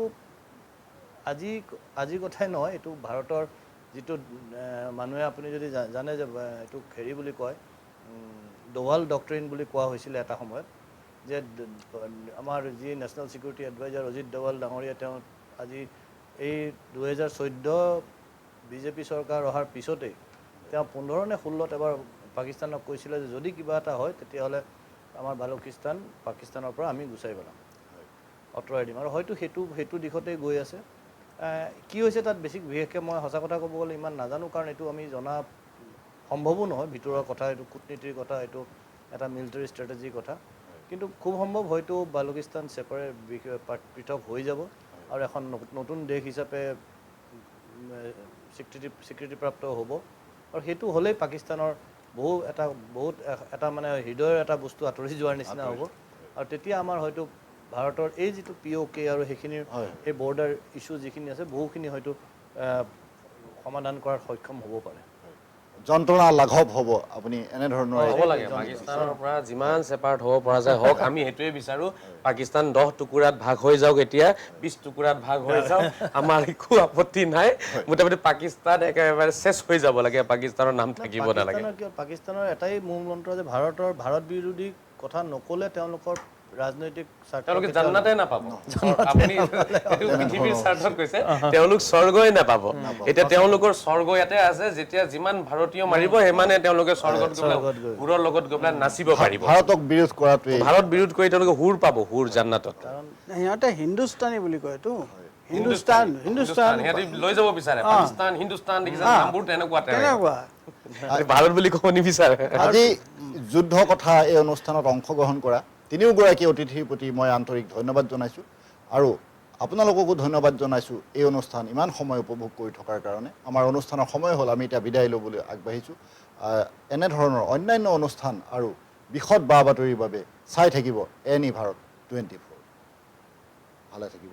আজি কথাই নহয় এইটো ভাৰতৰ যিটো মানুহে আপুনি যদি জানে যে এইটো হেৰি বুলি কয় ডোভাল ডক্ট্ৰিন বুলি কোৱা হৈছিলে এটা সময়ত যে আমাৰ যি national security adviser Ajit Doval ডাঙৰীয়া তেওঁ আজি এই 2014 বিজেপি চৰকাৰ অহাৰ পিছতেই তেওঁ 15 নে 16ত এবাৰ পাকিস্তানক কৈছিলে যে যদি কিবা এটা হয় তেতিয়াহ'লে আমাৰ বালুচিস্তান পাকিস্তানৰ পৰা আমি গুচাই পেলাম আঁতৰাই দিম আৰু হয়তো সেইটো দিশতেই গৈ আছে কি হৈছে তাত বিশেষকৈ মই সঁচা কথা ক'ব গ'লে ইমান নাজানো কাৰণ এইটো আমি জনা সম্ভৱো নহয় ভিতৰৰ কথা এইটো কূটনীতিৰ কথা এইটো এটা মিলিটাৰী ষ্ট্ৰেটেজিৰ কথা কিন্তু খুব সম্ভৱ হয়তো বালুচিস্তান পৃথক হৈ যাব আৰু এখন নতুন দেশ হিচাপে স্বীকৃতিপ্ৰাপ্ত হ'ব আৰু সেইটো হ'লেই পাকিস্তানৰ বহুত এটা মানে হৃদয়ৰ এটা বস্তু আঁতৰি যোৱাৰ নিচিনা হ'ব আৰু তেতিয়া আমাৰ হয়তো ভাৰতৰ এই যিটো POK আৰু সেইখিনিৰ এই বৰ্ডাৰ ইছ্যু যিখিনি আছে বহুখিনি হয়তো সমাধান কৰাত সক্ষম হ'ব পাৰে যন্ত্ৰণা লাঘৱ হ'ব আপুনি এনেধৰণৰ হ'ব লাগে পাকিস্তানৰ পৰা যিমান ছেপাৰেট হ'ব পৰা যায় হওক আমি সেইটোৱে বিচাৰোঁ পাকিস্তান 10 টুকুৰাত ভাগ হৈ যাওক এতিয়া 20 টুকুৰাত ভাগ হৈ যাওক আমাৰ একো আপত্তি নাই মোটামুটি পাকিস্তান একেবাৰে শেষ হৈ যাব লাগে পাকিস্তানৰ নাম থাকিব নালাগে পাকিস্তানৰ এটাই মূল মন্ত্ৰ যে ভাৰত বিৰোধী কথা নক'লে তেওঁলোকৰ ৰাজনৈতিক তেওঁলোকে জান্নাতে নাপাব আপুনি পৃথিৱীৰ স্বাৰ্থত কৈছে তেওঁলোক স্বৰ্গই নাপাব এতিয়া তেওঁলোকৰ স্বৰ্গ ইয়াতে আছে যেতিয়া যিমান ভাৰতীয় মাৰিব সিমানে তেওঁলোকে স্বৰ্গত হুৰৰ লগত গৈ পেলাই নাচিব পাৰিব ভাৰত বিৰোধ কৰি তেওঁলোকে হুৰ পাব হুৰ জান্নাতত সিহঁতে হিন্দুস্তানী বুলি কয়তো হিন্দুস্তান সিহঁতি লৈ যাব বিচাৰে পাকিস্তান হিন্দুস্তান দেখিছে নামবোৰ তেনেকুৱা ভাৰত বুলি ক'ব নিবিচাৰে আজি যুদ্ধ কথা এই অনুষ্ঠানত অংশগ্ৰহণ কৰা তিনিওগৰাকী অতিথিৰ প্ৰতি মই আন্তৰিক ধন্যবাদ জনাইছোঁ আৰু আপোনালোককো ধন্যবাদ জনাইছোঁ এই অনুষ্ঠান ইমান সময় উপভোগ কৰি থকাৰ কাৰণে আমাৰ অনুষ্ঠানৰ সময় হ'ল আমি এতিয়া বিদায় ল'বলৈ আগবাঢ়িছোঁ এনেধৰণৰ অন্যান্য অনুষ্ঠান আৰু বিশদ বা বাতৰিৰ বাবে চাই থাকিব এনি ভাৰত 24 ভালে থাকিব